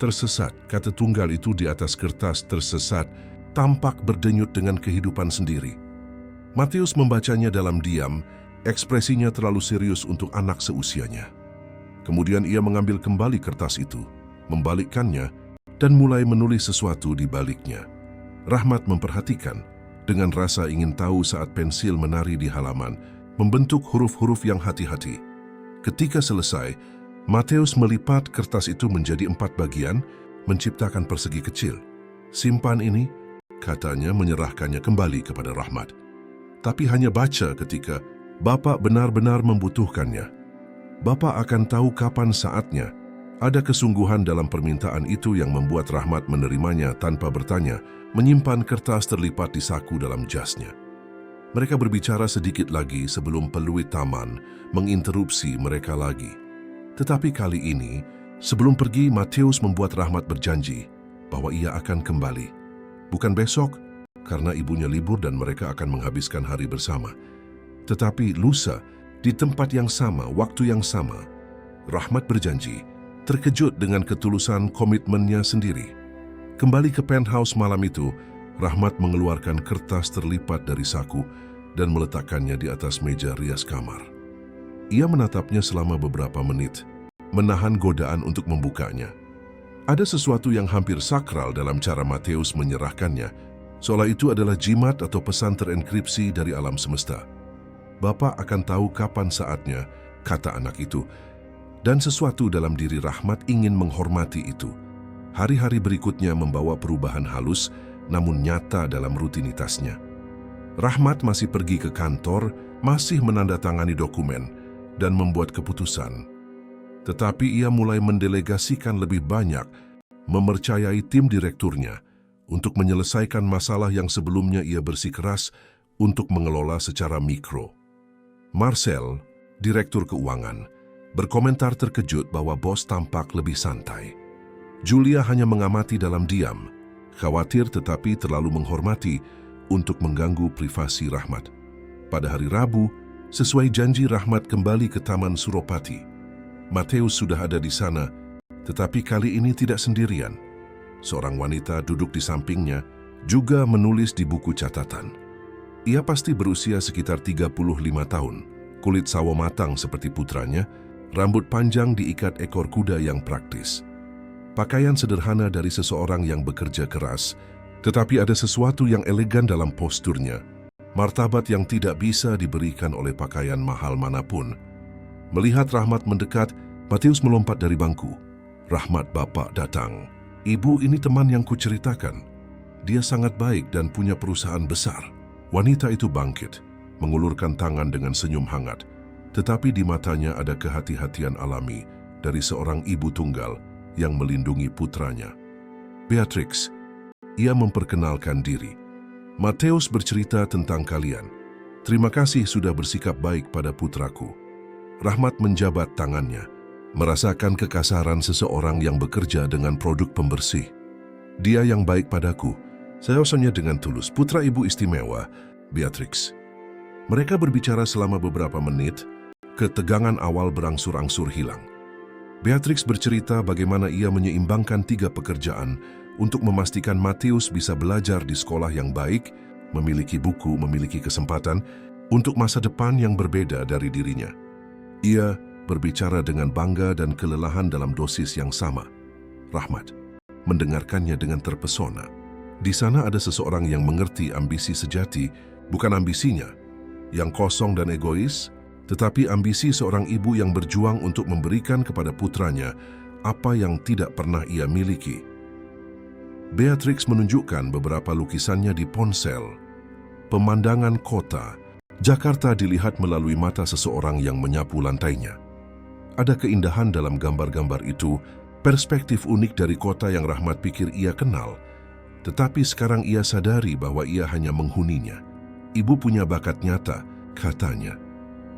Tersesat, kata tunggal itu di atas kertas tersesat, tampak berdenyut dengan kehidupan sendiri. Matius membacanya dalam diam, ekspresinya terlalu serius untuk anak seusianya. Kemudian ia mengambil kembali kertas itu, membalikkannya, dan mulai menulis sesuatu di baliknya. Rahmat memperhatikan, dengan rasa ingin tahu saat pensil menari di halaman, membentuk huruf-huruf yang hati-hati. Ketika selesai, Matius melipat kertas itu menjadi 4 bagian, menciptakan persegi kecil. Simpan ini, katanya menyerahkannya kembali kepada Rahmat. Tapi hanya baca ketika Bapak benar-benar membutuhkannya. Bapak akan tahu kapan saatnya. Ada kesungguhan dalam permintaan itu yang membuat Rahmat menerimanya tanpa bertanya, menyimpan kertas terlipat di saku dalam jasnya. Mereka berbicara sedikit lagi sebelum peluit taman menginterupsi mereka lagi. Tetapi kali ini, sebelum pergi, Matius membuat Rahmat berjanji bahwa ia akan kembali. Bukan besok, karena ibunya libur dan mereka akan menghabiskan hari bersama. Tetapi lusa, di tempat yang sama, waktu yang sama, Rahmat berjanji, terkejut dengan ketulusan komitmennya sendiri. Kembali ke penthouse malam itu, Rahmat mengeluarkan kertas terlipat dari saku dan meletakkannya di atas meja rias kamar. Ia menatapnya selama beberapa menit, menahan godaan untuk membukanya. Ada sesuatu yang hampir sakral dalam cara Matius menyerahkannya, seolah itu adalah jimat atau pesan terenkripsi dari alam semesta. Bapak akan tahu kapan saatnya, kata anak itu. Dan sesuatu dalam diri Rahmat ingin menghormati itu. Hari-hari berikutnya membawa perubahan halus, namun nyata dalam rutinitasnya. Rahmat masih pergi ke kantor, masih menandatangani dokumen, dan membuat keputusan. Tetapi ia mulai mendelegasikan lebih banyak, mempercayai tim direkturnya, untuk menyelesaikan masalah yang sebelumnya ia bersikeras untuk mengelola secara mikro. Marcel, direktur keuangan, berkomentar terkejut bahwa bos tampak lebih santai. Julia hanya mengamati dalam diam, khawatir tetapi terlalu menghormati untuk mengganggu privasi Rahmat. Pada hari Rabu, sesuai janji Rahmat kembali ke Taman Suropati. Matius sudah ada di sana, tetapi kali ini tidak sendirian. Seorang wanita duduk di sampingnya, juga menulis di buku catatan. Ia pasti berusia sekitar 35 tahun, kulit sawo matang seperti putranya, rambut panjang diikat ekor kuda yang praktis. Pakaian sederhana dari seseorang yang bekerja keras, tetapi ada sesuatu yang elegan dalam posturnya, martabat yang tidak bisa diberikan oleh pakaian mahal manapun. Melihat Rahmat mendekat, Matius melompat dari bangku. Rahmat, Bapak datang. Ibu, ini teman yang kuceritakan. Dia sangat baik dan punya perusahaan besar. Wanita itu bangkit, mengulurkan tangan dengan senyum hangat, tetapi di matanya ada kehati-hatian alami dari seorang ibu tunggal yang melindungi putranya. Beatrix, ia memperkenalkan diri. Mateus bercerita tentang kalian. Terima kasih sudah bersikap baik pada putraku. Rahmat menjabat tangannya, merasakan kekasaran seseorang yang bekerja dengan produk pembersih. Dia yang baik padaku. Sayosanya dengan tulus, putra ibu istimewa, Beatrix. Mereka berbicara selama beberapa menit, ketegangan awal berangsur-angsur hilang. Beatrix bercerita bagaimana ia menyeimbangkan 3 pekerjaan untuk memastikan Mateus bisa belajar di sekolah yang baik, memiliki buku, memiliki kesempatan untuk masa depan yang berbeda dari dirinya. Ia berbicara dengan bangga dan kelelahan dalam dosis yang sama. Rahmat mendengarkannya dengan terpesona. Di sana ada seseorang yang mengerti ambisi sejati, bukan ambisinya yang kosong dan egois, tetapi ambisi seorang ibu yang berjuang untuk memberikan kepada putranya apa yang tidak pernah ia miliki. Beatrix menunjukkan beberapa lukisannya di ponsel. Pemandangan kota, Jakarta dilihat melalui mata seseorang yang menyapu lantainya. Ada keindahan dalam gambar-gambar itu, perspektif unik dari kota yang Rahmat pikir ia kenal. Tetapi sekarang ia sadari bahwa ia hanya menghuninya. Ibu punya bakat nyata, katanya.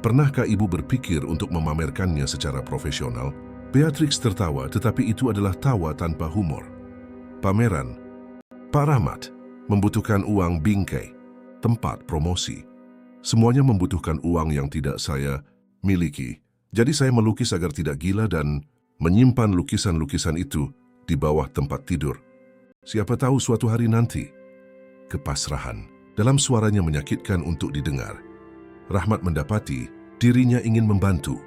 Pernahkah ibu berpikir untuk memamerkannya secara profesional? Beatrix tertawa, tetapi itu adalah tawa tanpa humor. Pameran, Pak Rahmat, membutuhkan uang bingkai, tempat promosi. Semuanya membutuhkan uang yang tidak saya miliki. Jadi saya melukis agar tidak gila dan menyimpan lukisan-lukisan itu di bawah tempat tidur. Siapa tahu suatu hari nanti. Kepasrahan dalam suaranya menyakitkan untuk didengar. Rahmat mendapati dirinya ingin membantu,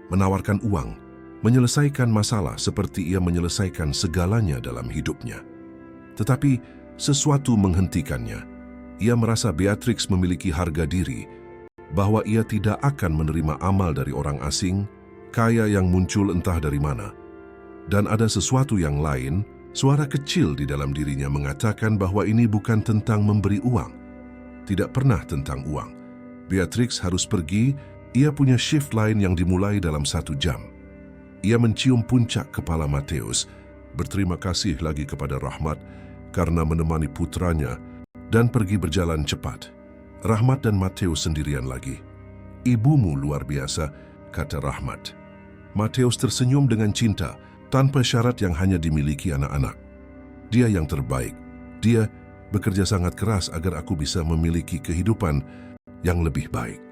menawarkan uang, menyelesaikan masalah seperti ia menyelesaikan segalanya dalam hidupnya. Tetapi sesuatu menghentikannya. Ia merasa Beatrix memiliki harga diri, bahwa ia tidak akan menerima amal dari orang asing, kaya yang muncul entah dari mana. Dan ada sesuatu yang lain, suara kecil di dalam dirinya mengatakan bahwa ini bukan tentang memberi uang. Tidak pernah tentang uang. Beatrix harus pergi, ia punya shift lain yang dimulai dalam 1 jam. Ia mencium puncak kepala Mateus, berterima kasih lagi kepada Rahmat karena menemani putranya dan pergi berjalan cepat. Rahmat dan Mateus sendirian lagi. Ibumu luar biasa, kata Rahmat. Mateus tersenyum dengan cinta, tanpa syarat yang hanya dimiliki anak-anak. Dia yang terbaik. Dia bekerja sangat keras agar aku bisa memiliki kehidupan yang lebih baik.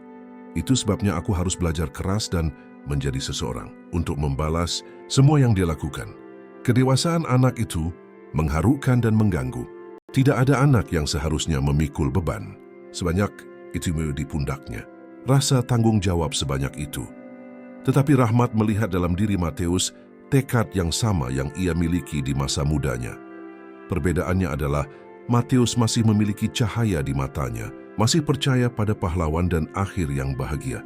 Itu sebabnya aku harus belajar keras dan menjadi seseorang untuk membalas semua yang dia lakukan. Kedewasaan anak itu mengharukan dan mengganggu. Tidak ada anak yang seharusnya memikul beban sebanyak itu di pundaknya. Rasa tanggung jawab sebanyak itu. Tetapi Rahmat melihat dalam diri Mateus tekad yang sama yang ia miliki di masa mudanya. Perbedaannya adalah Mateus masih memiliki cahaya di matanya, masih percaya pada pahlawan dan akhir yang bahagia.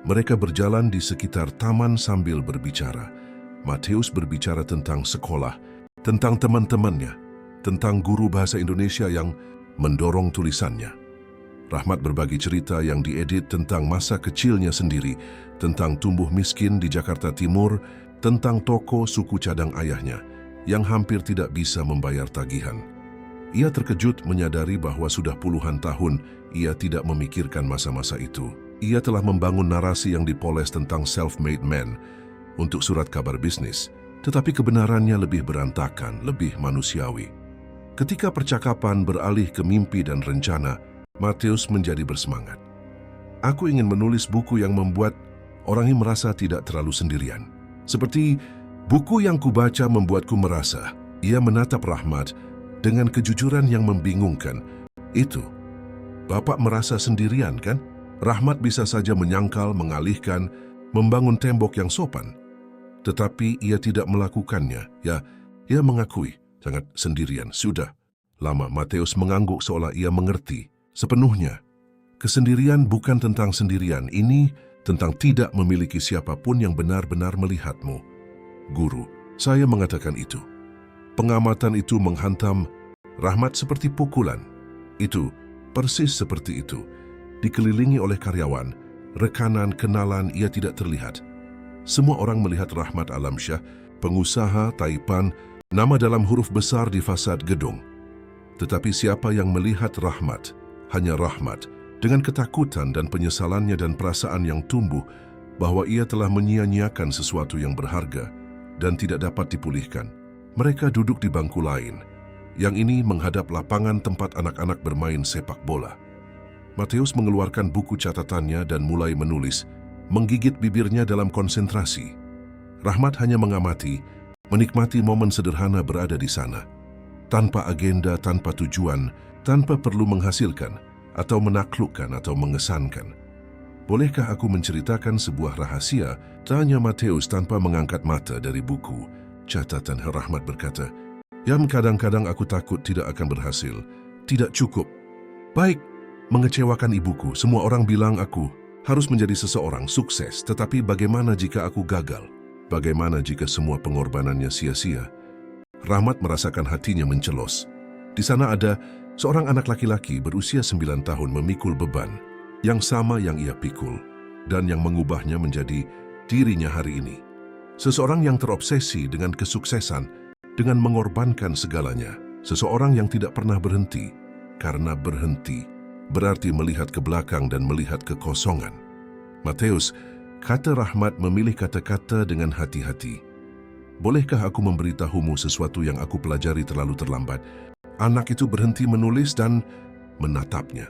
Mereka berjalan di sekitar taman sambil berbicara. Mateus berbicara tentang sekolah, tentang teman-temannya, tentang guru bahasa Indonesia yang mendorong tulisannya. Rahmat berbagi cerita yang diedit tentang masa kecilnya sendiri, tentang tumbuh miskin di Jakarta Timur, tentang toko suku cadang ayahnya yang hampir tidak bisa membayar tagihan. Ia terkejut menyadari bahwa sudah puluhan tahun ia tidak memikirkan masa-masa itu. Ia telah membangun narasi yang dipoles tentang self-made man untuk surat kabar bisnis, tetapi kebenarannya lebih berantakan, lebih manusiawi. Ketika percakapan beralih ke mimpi dan rencana, Mateus menjadi bersemangat. Aku ingin menulis buku yang membuat orang ini merasa tidak terlalu sendirian. Seperti buku yang kubaca membuatku merasa. Ia menatap Rahmat dengan kejujuran yang membingungkan. Itu, Bapak merasa sendirian kan? Rahmat bisa saja menyangkal, mengalihkan, membangun tembok yang sopan. Tetapi ia tidak melakukannya. Ya, ia mengakui sangat sendirian. Sudah lama Mateus mengangguk seolah ia mengerti sepenuhnya. Kesendirian bukan tentang sendirian. Ini tentang tidak memiliki siapapun yang benar-benar melihatmu. Guru, saya mengatakan itu. Pengamatan itu menghantam Rahmat seperti pukulan. Itu, persis seperti itu. Dikelilingi oleh karyawan, rekanan, kenalan, ia tidak terlihat. Semua orang melihat Rahmat Alamsyah, pengusaha, taipan, nama dalam huruf besar di fasad gedung. Tetapi siapa yang melihat Rahmat, hanya Rahmat, dengan ketakutan dan penyesalannya dan perasaan yang tumbuh bahwa ia telah menyia-nyiakan sesuatu yang berharga dan tidak dapat dipulihkan. Mereka duduk di bangku lain. Yang ini menghadap lapangan tempat anak-anak bermain sepak bola. Matius mengeluarkan buku catatannya dan mulai menulis, menggigit bibirnya dalam konsentrasi. Rahmat hanya mengamati, menikmati momen sederhana berada di sana. Tanpa agenda, tanpa tujuan, tanpa perlu menghasilkan, atau menaklukkan atau mengesankan. Bolehkah aku menceritakan sebuah rahasia? Tanya Matius tanpa mengangkat mata dari buku catatan. Rahmat berkata, yang kadang-kadang aku takut tidak akan berhasil, tidak cukup. Baik, mengecewakan ibuku. Semua orang bilang aku harus menjadi seseorang sukses, tetapi bagaimana jika aku gagal? Bagaimana jika semua pengorbanannya sia-sia? Rahmat merasakan hatinya mencelos. Di sana ada seorang anak laki-laki berusia 9 tahun memikul beban yang sama yang ia pikul dan yang mengubahnya menjadi dirinya hari ini. Seseorang yang terobsesi dengan kesuksesan, dengan mengorbankan segalanya. Seseorang yang tidak pernah berhenti, karena berhenti berarti melihat ke belakang dan melihat kekosongan. Matius, kata Rahmat memilih kata-kata dengan hati-hati. Bolehkah aku memberitahumu sesuatu yang aku pelajari terlalu terlambat? Anak itu berhenti menulis dan menatapnya.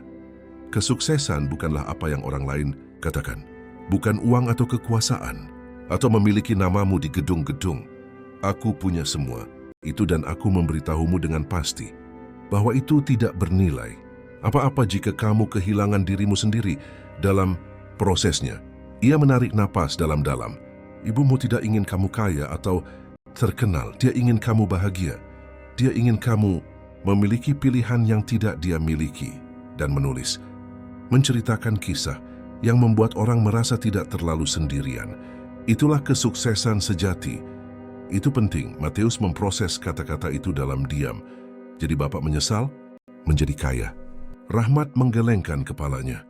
Kesuksesan bukanlah apa yang orang lain katakan. Bukan uang atau kekuasaan, atau memiliki namamu di gedung-gedung. Aku punya semua itu dan aku memberitahumu dengan pasti bahwa itu tidak bernilai. Apa-apa jika kamu kehilangan dirimu sendiri dalam prosesnya. Ia menarik napas dalam-dalam. Ibumu tidak ingin kamu kaya atau terkenal. Dia ingin kamu bahagia. Dia ingin kamu memiliki pilihan yang tidak dia miliki. Dan menulis, menceritakan kisah yang membuat orang merasa tidak terlalu sendirian. Itulah kesuksesan sejati. Itu penting. Matius memproses kata-kata itu dalam diam. Jadi bapak menyesal menjadi kaya. Rahmat menggelengkan kepalanya.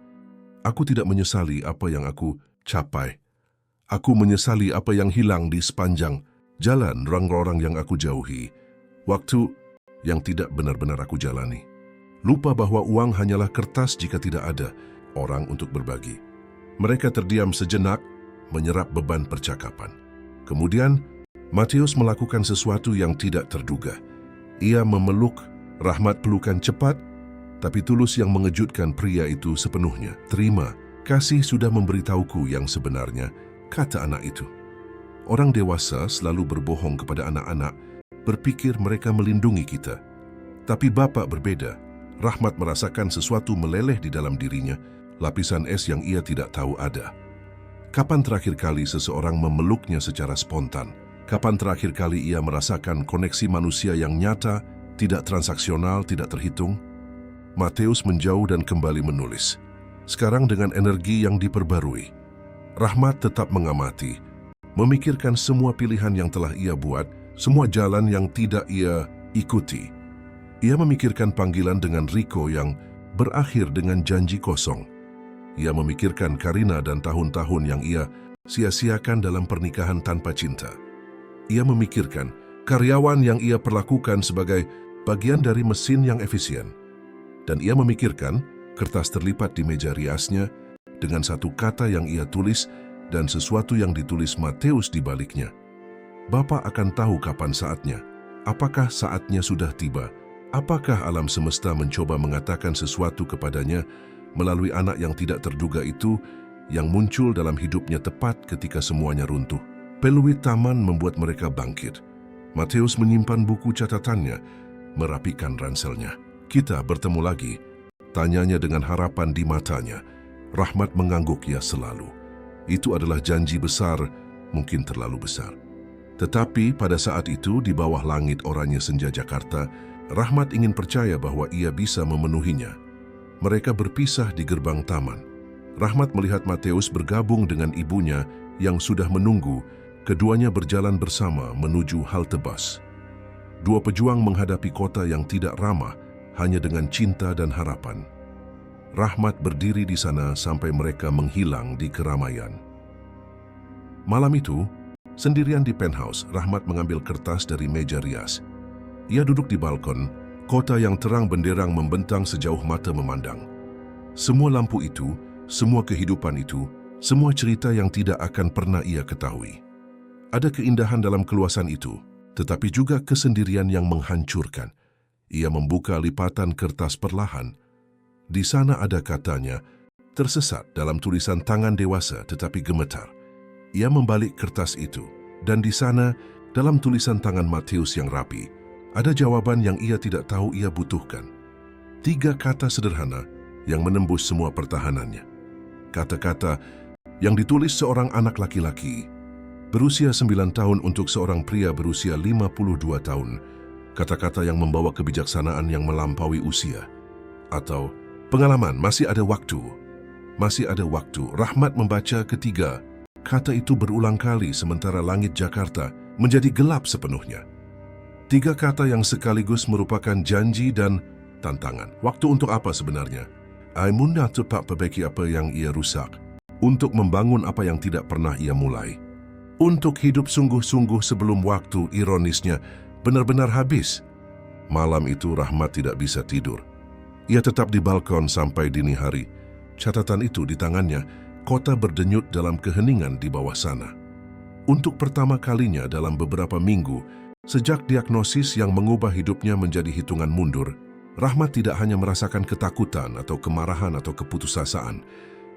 Aku tidak menyesali apa yang aku capai. Aku menyesali apa yang hilang di sepanjang jalan orang-orang yang aku jauhi. Waktu yang tidak benar-benar aku jalani. Lupa bahwa uang hanyalah kertas jika tidak ada orang untuk berbagi. Mereka terdiam sejenak, menyerap beban percakapan. Kemudian, Matius melakukan sesuatu yang tidak terduga. Ia memeluk Rahmat pelukan cepat, tapi tulus yang mengejutkan pria itu sepenuhnya. Terima, kasih sudah memberitahuku yang sebenarnya, kata anak itu. Orang dewasa selalu berbohong kepada anak-anak, berpikir mereka melindungi kita. Tapi bapak berbeda. Rahmat merasakan sesuatu meleleh di dalam dirinya, lapisan es yang ia tidak tahu ada. Kapan terakhir kali seseorang memeluknya secara spontan? Kapan terakhir kali ia merasakan koneksi manusia yang nyata, tidak transaksional, tidak terhitung? Matius menjauh dan kembali menulis. Sekarang dengan energi yang diperbarui. Rahmat tetap mengamati, memikirkan semua pilihan yang telah ia buat, semua jalan yang tidak ia ikuti. Ia memikirkan panggilan dengan Rico yang berakhir dengan janji kosong. Ia memikirkan Karina dan tahun-tahun yang ia sia-siakan dalam pernikahan tanpa cinta. Ia memikirkan karyawan yang ia perlakukan sebagai bagian dari mesin yang efisien. Dan ia memikirkan kertas terlipat di meja riasnya dengan satu kata yang ia tulis dan sesuatu yang ditulis Matius di baliknya. Bapa akan tahu kapan saatnya. Apakah saatnya sudah tiba? Apakah alam semesta mencoba mengatakan sesuatu kepadanya melalui anak yang tidak terduga itu yang muncul dalam hidupnya tepat ketika semuanya runtuh? Peluit taman membuat mereka bangkit. Matius menyimpan buku catatannya, merapikan ranselnya. Kita bertemu lagi, tanyanya dengan harapan di matanya. Rahmat mengangguk ya selalu. Itu adalah janji besar, mungkin terlalu besar. Tetapi pada saat itu di bawah langit oranye senja Jakarta, Rahmat ingin percaya bahwa ia bisa memenuhinya. Mereka berpisah di gerbang taman. Rahmat melihat Matius bergabung dengan ibunya yang sudah menunggu. Keduanya berjalan bersama menuju halte bus. Dua pejuang menghadapi kota yang tidak ramah hanya dengan cinta dan harapan. Rahmat berdiri di sana sampai mereka menghilang di keramaian. Malam itu, sendirian di penthouse, Rahmat mengambil kertas dari meja rias. Ia duduk di balkon, Kota yang terang benderang membentang sejauh mata memandang. Semua lampu itu, semua kehidupan itu, semua cerita yang tidak akan pernah ia ketahui. Ada keindahan dalam keluasan itu, tetapi juga kesendirian yang menghancurkan. Ia membuka lipatan kertas perlahan. Di sana ada katanya, tersesat dalam tulisan tangan dewasa tetapi gemetar. Ia membalik kertas itu, dan di sana, dalam tulisan tangan Matius yang rapi, ada jawaban yang ia tidak tahu ia butuhkan. 3 kata sederhana yang menembus semua pertahanannya. Kata-kata yang ditulis seorang anak laki-laki, berusia 9 tahun untuk seorang pria berusia 52 tahun. Kata-kata yang membawa kebijaksanaan yang melampaui usia. Atau pengalaman, masih ada waktu. Masih ada waktu. Rahmat membaca ketiga kata itu berulang kali sementara langit Jakarta menjadi gelap sepenuhnya. 3 kata yang sekaligus merupakan janji dan tantangan. Waktu untuk apa sebenarnya? Aimunah cepat perbaiki apa yang ia rusak. Untuk membangun apa yang tidak pernah ia mulai. Untuk hidup sungguh-sungguh sebelum waktu, ironisnya, benar-benar habis. Malam itu Rahmat tidak bisa tidur. Ia tetap di balkon sampai dini hari. Catatan itu di tangannya, kota berdenyut dalam keheningan di bawah sana. Untuk pertama kalinya dalam beberapa minggu, sejak diagnosis yang mengubah hidupnya menjadi hitungan mundur, Rahmat tidak hanya merasakan ketakutan atau kemarahan atau keputusasaan.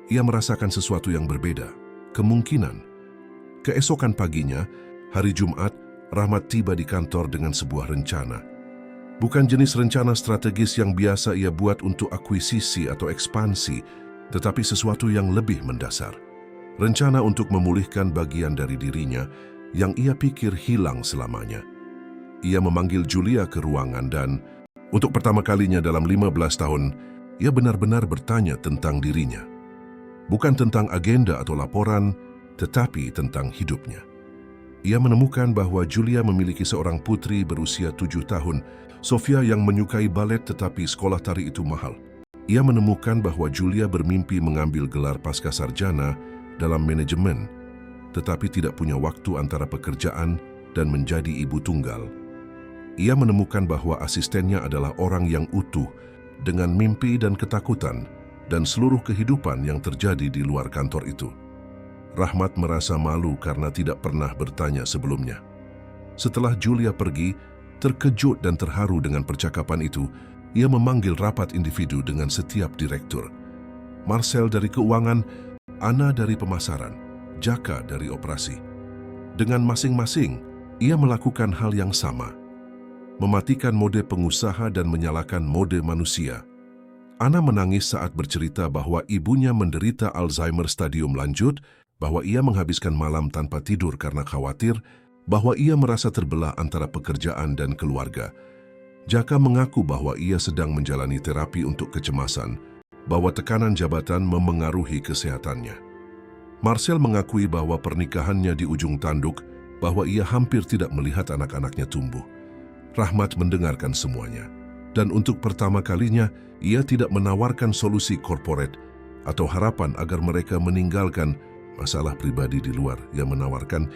Ia merasakan sesuatu yang berbeda, kemungkinan. Keesokan paginya, hari Jumat, Rahmat tiba di kantor dengan sebuah rencana. Bukan jenis rencana strategis yang biasa ia buat untuk akuisisi atau ekspansi, tetapi sesuatu yang lebih mendasar. Rencana untuk memulihkan bagian dari dirinya yang ia pikir hilang selamanya. Ia memanggil Julia ke ruangan dan, untuk pertama kalinya dalam 15 tahun, ia benar-benar bertanya tentang dirinya. Bukan tentang agenda atau laporan, tetapi tentang hidupnya. Ia menemukan bahwa Julia memiliki seorang putri berusia 7 tahun, Sofia, yang menyukai balet tetapi sekolah tari itu mahal. Ia menemukan bahwa Julia bermimpi mengambil gelar pascasarjana dalam manajemen, tetapi tidak punya waktu antara pekerjaan dan menjadi ibu tunggal. Ia menemukan bahwa asistennya adalah orang yang utuh, dengan mimpi dan ketakutan, dan seluruh kehidupan yang terjadi di luar kantor itu. Rahmat merasa malu karena tidak pernah bertanya sebelumnya. Setelah Julia pergi, terkejut dan terharu dengan percakapan itu, ia memanggil rapat individu dengan setiap direktur. Marcel dari keuangan, Ana dari pemasaran, Jaka dari operasi. Dengan masing-masing, ia melakukan hal yang sama. Mematikan mode pengusaha dan menyalakan mode manusia. Ana menangis saat bercerita bahwa ibunya menderita Alzheimer stadium lanjut, bahwa ia menghabiskan malam tanpa tidur karena khawatir, bahwa ia merasa terbelah antara pekerjaan dan keluarga. Jaka mengaku bahwa ia sedang menjalani terapi untuk kecemasan, bahwa tekanan jabatan memengaruhi kesehatannya. Marcel mengakui bahwa pernikahannya di ujung tanduk, bahwa ia hampir tidak melihat anak-anaknya tumbuh. Rahmat mendengarkan semuanya, dan untuk pertama kalinya, ia tidak menawarkan solusi korporat atau harapan agar mereka meninggalkan masalah pribadi di luar. Ia menawarkan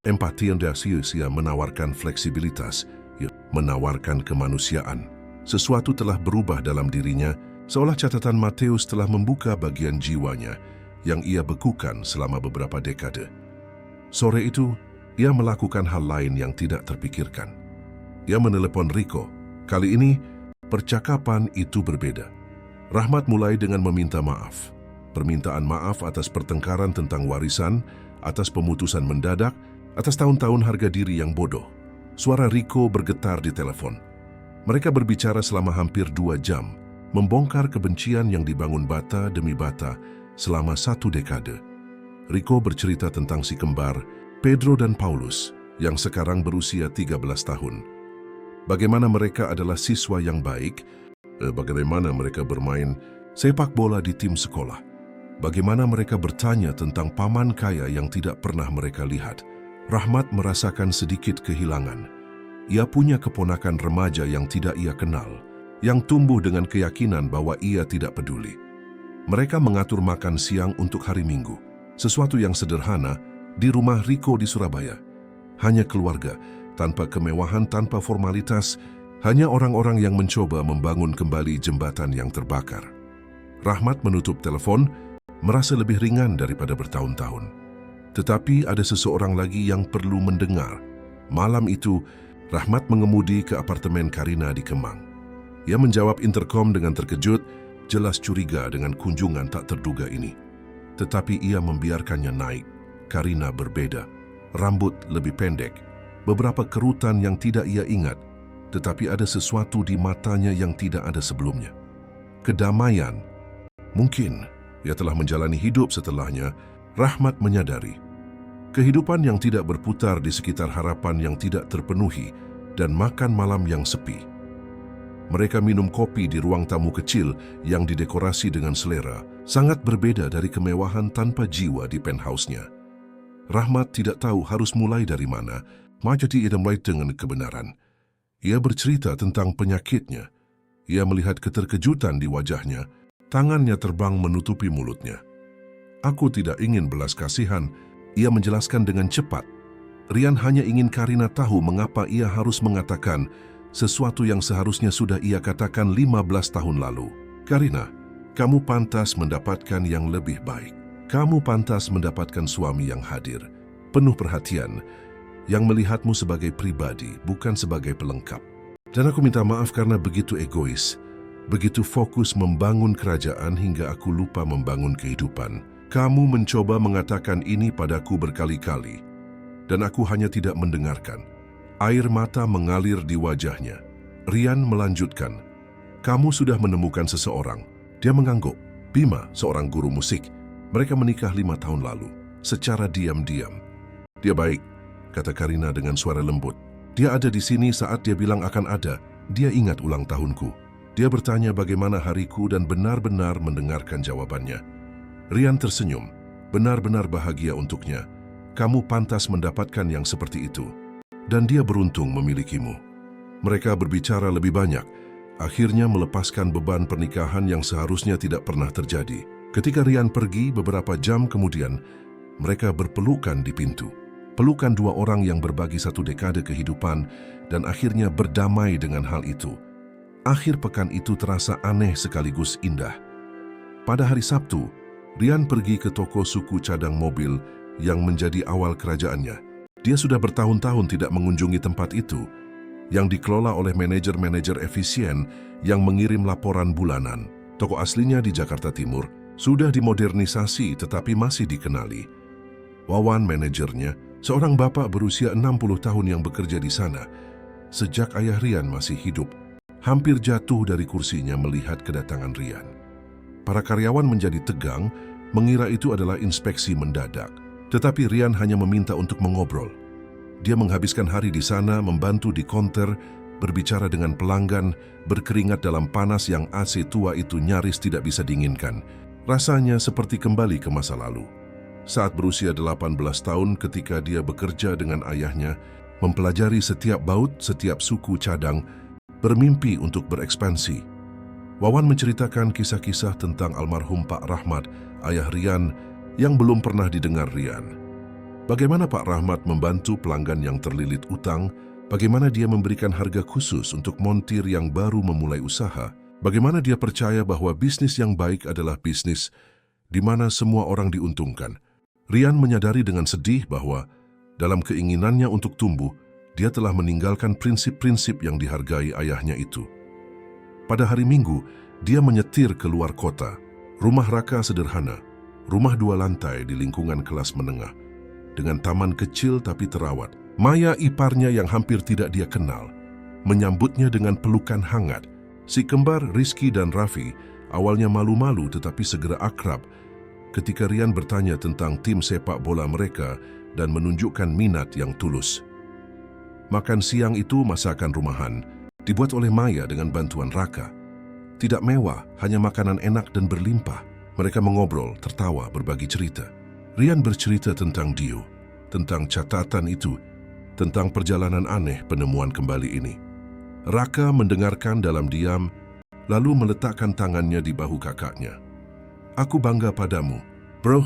empati yang serius, ia menawarkan fleksibilitas, ia menawarkan kemanusiaan. Sesuatu telah berubah dalam dirinya, seolah catatan Matius telah membuka bagian jiwanya yang ia bekukan selama beberapa dekade. Sore itu, ia melakukan hal lain yang tidak terpikirkan. Ia menelepon Rico. Kali ini, percakapan itu berbeda. Rahmat mulai dengan meminta maaf. Permintaan maaf atas pertengkaran tentang warisan, atas pemutusan mendadak, atas tahun-tahun harga diri yang bodoh. Suara Rico bergetar di telepon. Mereka berbicara selama hampir 2 jam, membongkar kebencian yang dibangun bata demi bata selama 1 dekade. Rico bercerita tentang si kembar, Pedro dan Paulus, yang sekarang berusia 13 tahun. Bagaimana mereka adalah siswa yang baik, bagaimana mereka bermain sepak bola di tim sekolah, bagaimana mereka bertanya tentang paman kaya yang tidak pernah mereka lihat. Rahmat merasakan sedikit kehilangan. Ia punya keponakan remaja yang tidak ia kenal, yang tumbuh dengan keyakinan bahwa ia tidak peduli. Mereka mengatur makan siang untuk hari Minggu, sesuatu yang sederhana di rumah Rico di Surabaya. Hanya keluarga, tanpa kemewahan, tanpa formalitas, Hanya orang-orang yang mencoba membangun kembali jembatan yang terbakar. Rahmat menutup telepon, merasa lebih ringan daripada bertahun-tahun. Tetapi ada seseorang lagi yang perlu mendengar. Malam itu, Rahmat mengemudi ke apartemen Karina di Kemang. Ia menjawab interkom dengan terkejut, jelas curiga dengan kunjungan tak terduga ini. Tetapi ia membiarkannya naik. Karina berbeda. Rambut lebih pendek. Beberapa kerutan yang tidak ia ingat. Tetapi ada sesuatu di matanya yang tidak ada sebelumnya. Kedamaian. Mungkin ia telah menjalani hidup setelahnya. Rahmat menyadari. Kehidupan yang tidak berputar di sekitar harapan yang tidak terpenuhi dan makan malam yang sepi. Mereka minum kopi di ruang tamu kecil yang didekorasi dengan selera, sangat berbeda dari kemewahan tanpa jiwa di penthouse-nya. Rahmat tidak tahu harus mulai dari mana, jadi ia mulai dengan kebenaran. Ia bercerita tentang penyakitnya. Ia melihat keterkejutan di wajahnya, tangannya terbang menutupi mulutnya. Aku tidak ingin belas kasihan, ia menjelaskan dengan cepat. Rian hanya ingin Karina tahu mengapa ia harus mengatakan sesuatu yang seharusnya sudah ia katakan 15 tahun lalu. Karina, kamu pantas mendapatkan yang lebih baik. Kamu pantas mendapatkan suami yang hadir, penuh perhatian, yang melihatmu sebagai pribadi, bukan sebagai pelengkap. Dan aku minta maaf karena begitu egois, begitu fokus membangun kerajaan hingga aku lupa membangun kehidupan. Kamu mencoba mengatakan ini padaku berkali-kali, dan aku hanya tidak mendengarkan. Air mata mengalir di wajahnya. Rian melanjutkan, kamu sudah menemukan seseorang. Dia mengangguk. Bima, seorang guru musik. Mereka menikah 5 tahun lalu, secara diam-diam. Dia baik, kata Karina dengan suara lembut. Dia ada di sini saat dia bilang akan ada. Dia ingat ulang tahunku. Dia bertanya bagaimana hariku dan benar-benar mendengarkan jawabannya. Rian tersenyum, benar-benar bahagia untuknya. Kamu pantas mendapatkan yang seperti itu. Dan dia beruntung memilikimu. Mereka berbicara lebih banyak, akhirnya melepaskan beban pernikahan yang seharusnya tidak pernah terjadi. Ketika Rian pergi beberapa jam kemudian, mereka berpelukan di pintu. Pelukan dua orang yang berbagi satu dekade kehidupan dan akhirnya berdamai dengan hal itu. Akhir pekan itu terasa aneh sekaligus indah. Pada hari Sabtu, Rian pergi ke toko suku cadang mobil yang menjadi awal kerajaannya. Dia sudah bertahun-tahun tidak mengunjungi tempat itu, yang dikelola oleh manajer-manajer efisien yang mengirim laporan bulanan. Toko aslinya di Jakarta Timur sudah dimodernisasi tetapi masih dikenali. Wawan manajernya, seorang bapak berusia 60 tahun yang bekerja di sana. Sejak ayah Rian masih hidup, hampir jatuh dari kursinya melihat kedatangan Rian. Para karyawan menjadi tegang, mengira itu adalah inspeksi mendadak. Tetapi Rian hanya meminta untuk mengobrol. Dia menghabiskan hari di sana, membantu di konter, berbicara dengan pelanggan, berkeringat dalam panas yang AC tua itu nyaris tidak bisa dinginkan. Rasanya seperti kembali ke masa lalu. Saat berusia 18 tahun ketika dia bekerja dengan ayahnya, mempelajari setiap baut, setiap suku cadang, bermimpi untuk berekspansi. Wawan menceritakan kisah-kisah tentang almarhum Pak Rahmat, ayah Rian, yang belum pernah didengar Rian. Bagaimana Pak Rahmat membantu pelanggan yang terlilit utang, bagaimana dia memberikan harga khusus untuk montir yang baru memulai usaha, bagaimana dia percaya bahwa bisnis yang baik adalah bisnis di mana semua orang diuntungkan. Rian menyadari dengan sedih bahwa dalam keinginannya untuk tumbuh, dia telah meninggalkan prinsip-prinsip yang dihargai ayahnya itu. Pada hari Minggu, dia menyetir ke luar kota, rumah Raka sederhana, rumah 2 lantai di lingkungan kelas menengah, dengan taman kecil tapi terawat. Maya, iparnya yang hampir tidak dia kenal, menyambutnya dengan pelukan hangat. Si kembar Rizky dan Raffi awalnya malu-malu tetapi segera akrab ketika Rian bertanya tentang tim sepak bola mereka dan menunjukkan minat yang tulus. Makan siang itu masakan rumahan, dibuat oleh Maya dengan bantuan Raka. Tidak mewah, hanya makanan enak dan berlimpah. Mereka mengobrol, tertawa, berbagi cerita. Rian bercerita tentang Dio, tentang catatan itu, tentang perjalanan aneh penemuan kembali ini. Raka mendengarkan dalam diam, lalu meletakkan tangannya di bahu kakaknya. Aku bangga padamu, bro.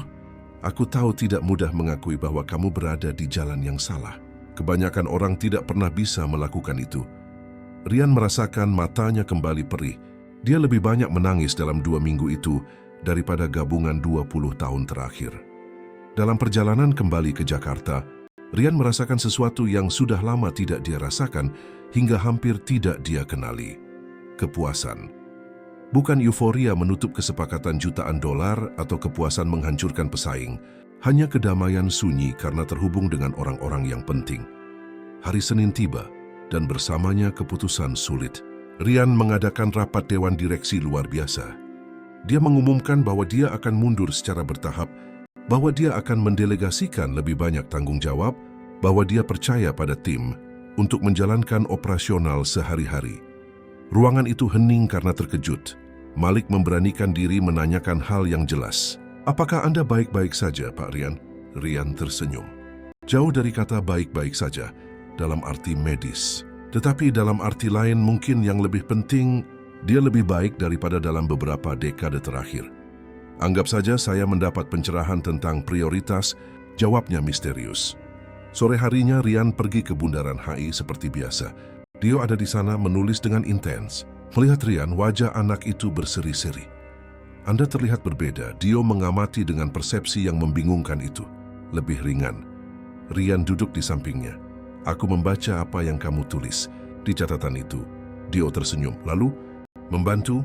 Aku tahu tidak mudah mengakui bahwa kamu berada di jalan yang salah. Kebanyakan orang tidak pernah bisa melakukan itu. Rian merasakan matanya kembali perih. Dia lebih banyak menangis dalam 2 minggu itu daripada gabungan 20 tahun terakhir. Dalam perjalanan kembali ke Jakarta, Rian merasakan sesuatu yang sudah lama tidak dia rasakan hingga hampir tidak dia kenali. Kepuasan. Bukan euforia menutup kesepakatan jutaan dolar atau kepuasan menghancurkan pesaing, hanya kedamaian sunyi karena terhubung dengan orang-orang yang penting. Hari Senin tiba, dan bersamanya keputusan sulit. Rian mengadakan rapat dewan direksi luar biasa. Dia mengumumkan bahwa dia akan mundur secara bertahap, bahwa dia akan mendelegasikan lebih banyak tanggung jawab, bahwa dia percaya pada tim untuk menjalankan operasional sehari-hari. Ruangan itu hening karena terkejut. Malik memberanikan diri menanyakan hal yang jelas. "Apakah Anda baik-baik saja, Pak Rian?" Rian tersenyum. Jauh dari kata baik-baik saja, dalam arti medis. Tetapi dalam arti lain mungkin yang lebih penting, dia lebih baik daripada dalam beberapa dekade terakhir. "Anggap saja saya mendapat pencerahan tentang prioritas," jawabnya misterius. Sore harinya Rian pergi ke Bundaran HI seperti biasa. Dio ada di sana menulis dengan intens. Melihat Rian, wajah anak itu berseri-seri. "Anda terlihat berbeda," Dio mengamati dengan persepsi yang membingungkan itu. "Lebih ringan." Rian duduk di sampingnya. "Aku membaca apa yang kamu tulis di catatan itu." Dio tersenyum. "Lalu, membantu?"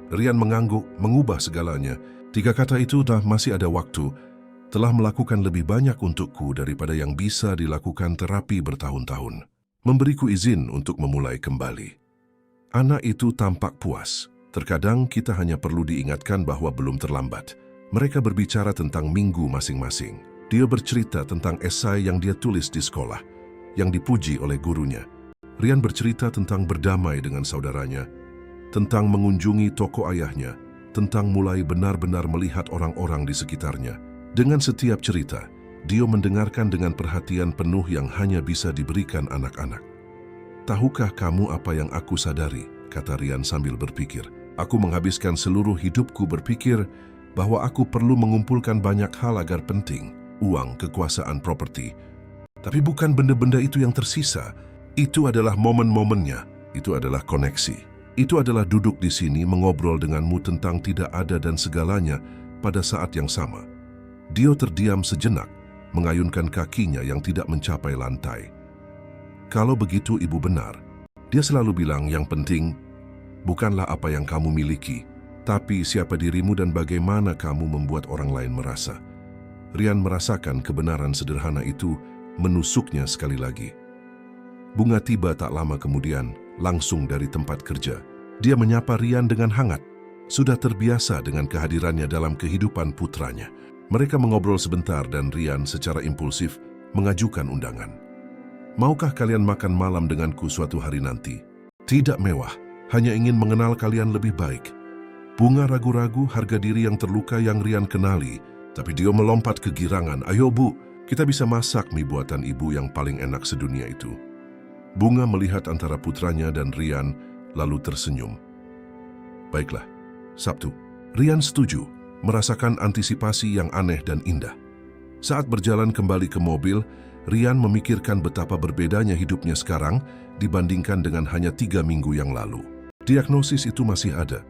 Rian mengangguk, mengubah segalanya. 3 kata itu, "Dah masih ada waktu," telah melakukan lebih banyak untukku daripada yang bisa dilakukan terapi bertahun-tahun. Memberiku izin untuk memulai kembali. Anak itu tampak puas. Terkadang kita hanya perlu diingatkan bahwa belum terlambat. Mereka berbicara tentang minggu masing-masing. Dia bercerita tentang esai yang dia tulis di sekolah, yang dipuji oleh gurunya. Rian bercerita tentang berdamai dengan saudaranya, tentang mengunjungi toko ayahnya, tentang mulai benar-benar melihat orang-orang di sekitarnya. Dengan setiap cerita, Dio mendengarkan dengan perhatian penuh yang hanya bisa diberikan anak-anak. "Tahukah kamu apa yang aku sadari?" kata Rian sambil berpikir. "Aku menghabiskan seluruh hidupku berpikir bahwa aku perlu mengumpulkan banyak hal agar penting, uang, kekuasaan, properti. Tapi bukan benda-benda itu yang tersisa. Itu adalah momen-momennya, itu adalah koneksi. Itu adalah duduk di sini mengobrol denganmu tentang tidak ada dan segalanya pada saat yang sama." Dio terdiam sejenak, mengayunkan kakinya yang tidak mencapai lantai. "Kalau begitu ibu benar." Dia selalu bilang yang penting bukanlah apa yang kamu miliki, tapi siapa dirimu dan bagaimana kamu membuat orang lain merasa. Rian merasakan kebenaran sederhana itu menusuknya sekali lagi. Bunga tiba tak lama kemudian, langsung dari tempat kerja. Dia menyapa Rian dengan hangat. Sudah terbiasa dengan kehadirannya dalam kehidupan putranya. Mereka mengobrol sebentar dan Rian secara impulsif mengajukan undangan. "Maukah kalian makan malam denganku suatu hari nanti? Tidak mewah, hanya ingin mengenal kalian lebih baik." Bunga ragu-ragu, harga diri yang terluka yang Rian kenali, tapi dia melompat kegirangan. "Ayo Bu, kita bisa masak mie buatan ibu yang paling enak sedunia itu." Bunga melihat antara putranya dan Rian, lalu tersenyum. "Baiklah, Sabtu." Rian setuju, merasakan antisipasi yang aneh dan indah. Saat berjalan kembali ke mobil, Rian memikirkan betapa berbedanya hidupnya sekarang dibandingkan dengan hanya 3 minggu yang lalu. Diagnosis itu masih ada,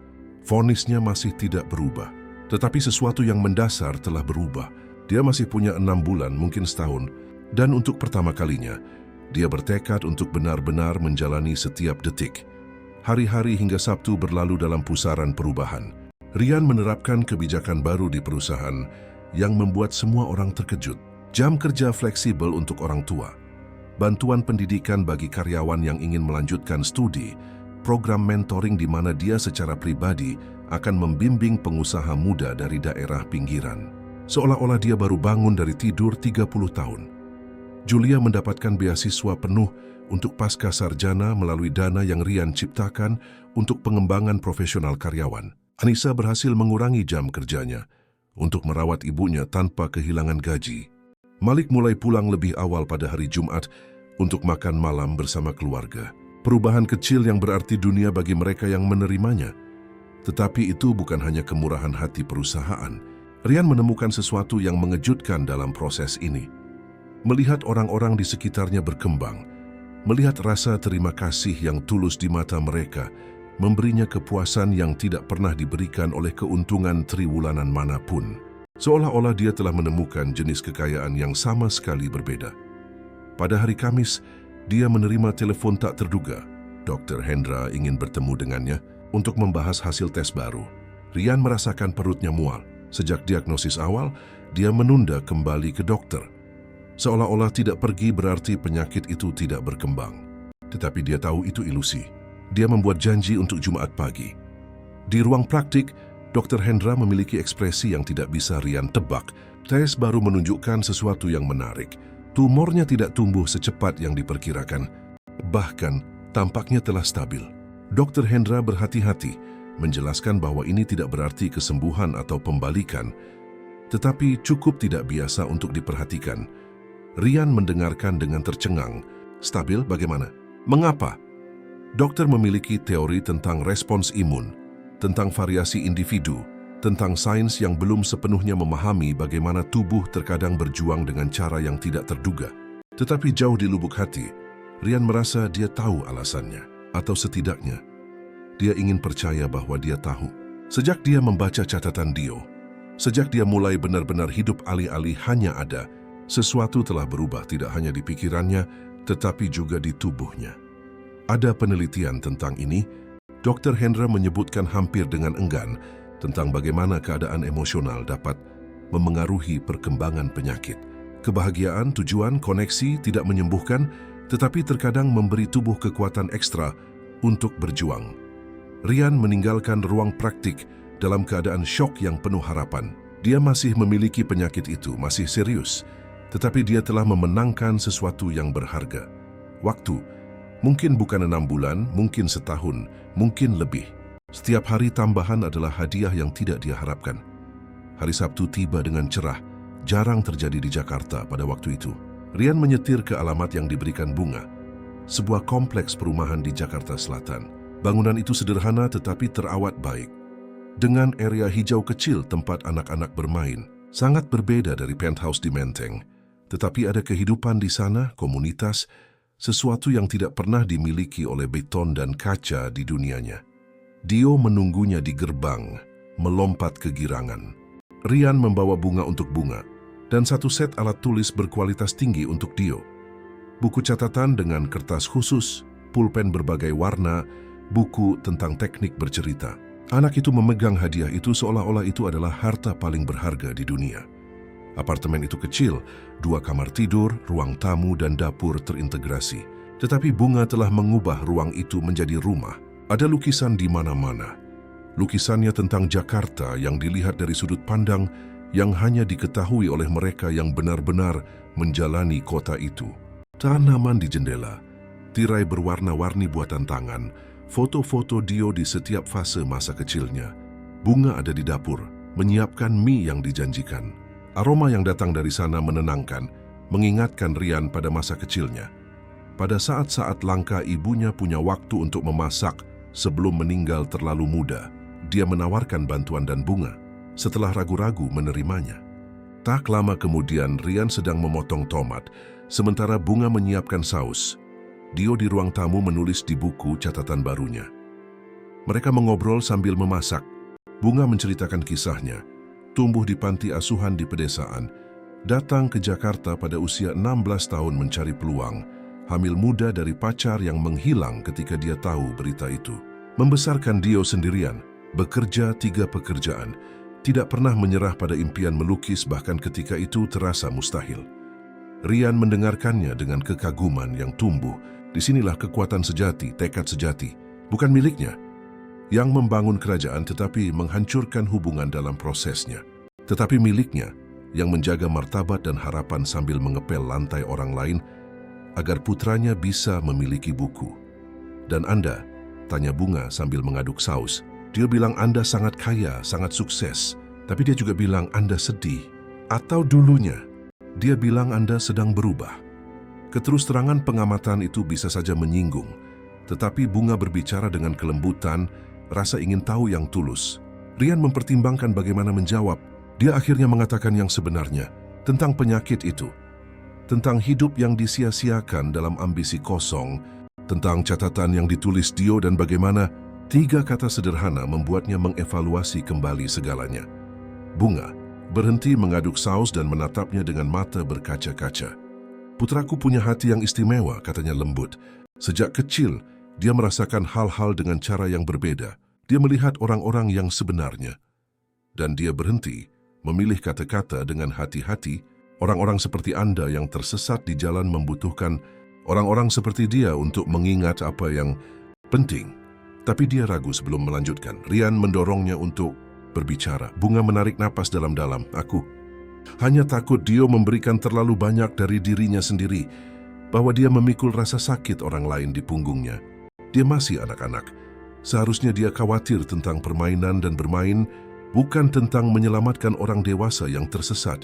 vonisnya masih tidak berubah. Tetapi sesuatu yang mendasar telah berubah. Dia masih punya 6 bulan, mungkin setahun. Dan untuk pertama kalinya, dia bertekad untuk benar-benar menjalani setiap detik. Hari-hari hingga Sabtu berlalu dalam pusaran perubahan. Rian menerapkan kebijakan baru di perusahaan yang membuat semua orang terkejut. Jam kerja fleksibel untuk orang tua, bantuan pendidikan bagi karyawan yang ingin melanjutkan studi, program mentoring di mana dia secara pribadi akan membimbing pengusaha muda dari daerah pinggiran. Seolah-olah dia baru bangun dari tidur 30 tahun. Julia mendapatkan beasiswa penuh untuk pasca sarjana melalui dana yang Rian ciptakan untuk pengembangan profesional karyawan. Anissa berhasil mengurangi jam kerjanya untuk merawat ibunya tanpa kehilangan gaji. Malik mulai pulang lebih awal pada hari Jumat untuk makan malam bersama keluarga. Perubahan kecil yang berarti dunia bagi mereka yang menerimanya. Tetapi itu bukan hanya kemurahan hati perusahaan. Rian menemukan sesuatu yang mengejutkan dalam proses ini. Melihat orang-orang di sekitarnya berkembang, Melihat rasa terima kasih yang tulus di mata mereka, memberinya kepuasan yang tidak pernah diberikan oleh keuntungan triwulanan manapun. Seolah-olah dia telah menemukan jenis kekayaan yang sama sekali berbeda. Pada hari Kamis, dia menerima telepon tak terduga. Dr. Hendra ingin bertemu dengannya untuk membahas hasil tes baru. Rian merasakan perutnya mual. Sejak diagnosis awal, dia menunda kembali ke dokter. Seolah-olah tidak pergi berarti penyakit itu tidak berkembang. Tetapi dia tahu itu ilusi. Dia membuat janji untuk Jumat pagi. Di ruang praktik, Dr. Hendra memiliki ekspresi yang tidak bisa Rian tebak. Tes baru menunjukkan sesuatu yang menarik. Tumornya tidak tumbuh secepat yang diperkirakan. Bahkan, tampaknya telah stabil. Dr. Hendra berhati-hati menjelaskan bahwa ini tidak berarti kesembuhan atau pembalikan, tetapi cukup tidak biasa untuk diperhatikan. Rian mendengarkan dengan tercengang. Stabil bagaimana? Mengapa? Dokter memiliki teori tentang respons imun, tentang variasi individu, tentang sains yang belum sepenuhnya memahami bagaimana tubuh terkadang berjuang dengan cara yang tidak terduga. Tetapi jauh di lubuk hati, Rian merasa dia tahu alasannya, atau setidaknya, dia ingin percaya bahwa dia tahu. Sejak dia membaca catatan Dio, sejak dia mulai benar-benar hidup alih-alih hanya ada, sesuatu telah berubah tidak hanya di pikirannya, tetapi juga di tubuhnya. Ada penelitian tentang ini. Dr. Hendra menyebutkan hampir dengan enggan tentang bagaimana keadaan emosional dapat memengaruhi perkembangan penyakit. Kebahagiaan, tujuan, koneksi tidak menyembuhkan, tetapi terkadang memberi tubuh kekuatan ekstra untuk berjuang. Rian meninggalkan ruang praktik dalam keadaan syok yang penuh harapan. Dia masih memiliki penyakit itu, masih serius, tetapi dia telah memenangkan sesuatu yang berharga. Waktu, mungkin bukan 6 bulan, mungkin setahun, mungkin lebih. Setiap hari tambahan adalah hadiah yang tidak dia harapkan. Hari Sabtu tiba dengan cerah, jarang terjadi di Jakarta pada waktu itu. Rian menyetir ke alamat yang diberikan Bunga, sebuah kompleks perumahan di Jakarta Selatan. Bangunan itu sederhana tetapi terawat baik. Dengan area hijau kecil tempat anak-anak bermain, sangat berbeda dari penthouse di Menteng. Tetapi ada kehidupan di sana, komunitas, sesuatu yang tidak pernah dimiliki oleh beton dan kaca di dunianya. Dio menunggunya di gerbang, melompat kegirangan. Rian membawa bunga untuk Bunga, dan satu set alat tulis berkualitas tinggi untuk Dio. Buku catatan dengan kertas khusus, pulpen berbagai warna, buku tentang teknik bercerita. Anak itu memegang hadiah itu seolah-olah itu adalah harta paling berharga di dunia. Apartemen itu kecil, 2 kamar tidur, ruang tamu dan dapur terintegrasi. Tetapi Bunga telah mengubah ruang itu menjadi rumah. Ada lukisan di mana-mana. Lukisannya tentang Jakarta yang dilihat dari sudut pandang yang hanya diketahui oleh mereka yang benar-benar menjalani kota itu. Tanaman di jendela, tirai berwarna-warni buatan tangan, foto-foto Dio di setiap fase masa kecilnya. Bunga ada di dapur, menyiapkan mie yang dijanjikan. Aroma yang datang dari sana menenangkan, mengingatkan Rian pada masa kecilnya. Pada saat-saat langka ibunya punya waktu untuk memasak sebelum meninggal terlalu muda, dia menawarkan bantuan dan Bunga setelah ragu-ragu menerimanya. Tak lama kemudian Rian sedang memotong tomat, sementara Bunga menyiapkan saus. Dio di ruang tamu menulis di buku catatan barunya. Mereka mengobrol sambil memasak. Bunga menceritakan kisahnya. Tumbuh di panti asuhan di pedesaan, datang ke Jakarta pada usia 16 tahun mencari peluang, hamil muda dari pacar yang menghilang ketika dia tahu berita itu. Membesarkan Dio sendirian, bekerja 3 pekerjaan, tidak pernah menyerah pada impian melukis bahkan ketika itu terasa mustahil. Rian mendengarkannya dengan kekaguman yang tumbuh. Disinilah kekuatan sejati, tekad sejati, bukan miliknya, yang membangun kerajaan tetapi menghancurkan hubungan dalam prosesnya. Tetapi miliknya, yang menjaga martabat dan harapan sambil mengepel lantai orang lain agar putranya bisa memiliki buku. Dan Anda? Tanya Bunga sambil mengaduk saus. Dia bilang Anda sangat kaya, sangat sukses. Tapi dia juga bilang Anda sedih. Atau dulunya, dia bilang Anda sedang berubah. Keterus-terangan pengamatan itu bisa saja menyinggung. Tetapi Bunga berbicara dengan kelembutan, rasa ingin tahu yang tulus. Rian mempertimbangkan bagaimana menjawab. Dia akhirnya mengatakan yang sebenarnya tentang penyakit itu. tentang hidup yang disia-siakan dalam ambisi kosong, tentang catatan yang ditulis Dio dan bagaimana 3 kata sederhana membuatnya mengevaluasi kembali segalanya. Bunga berhenti mengaduk saus dan menatapnya dengan mata berkaca-kaca. Putraku punya hati yang istimewa, katanya lembut. Sejak kecil, dia merasakan hal-hal dengan cara yang berbeda. Dia melihat orang-orang yang sebenarnya. Dan dia berhenti, memilih kata-kata dengan hati-hati. Orang-orang seperti Anda yang tersesat di jalan membutuhkan orang-orang seperti dia untuk mengingat apa yang penting. Tapi dia ragu sebelum melanjutkan. Rian mendorongnya untuk berbicara. Bunga menarik napas dalam-dalam. Aku hanya takut Dio memberikan terlalu banyak dari dirinya sendiri, bahwa dia memikul rasa sakit orang lain di punggungnya. Dia masih anak-anak. Seharusnya dia khawatir tentang permainan dan bermain, bukan tentang menyelamatkan orang dewasa yang tersesat.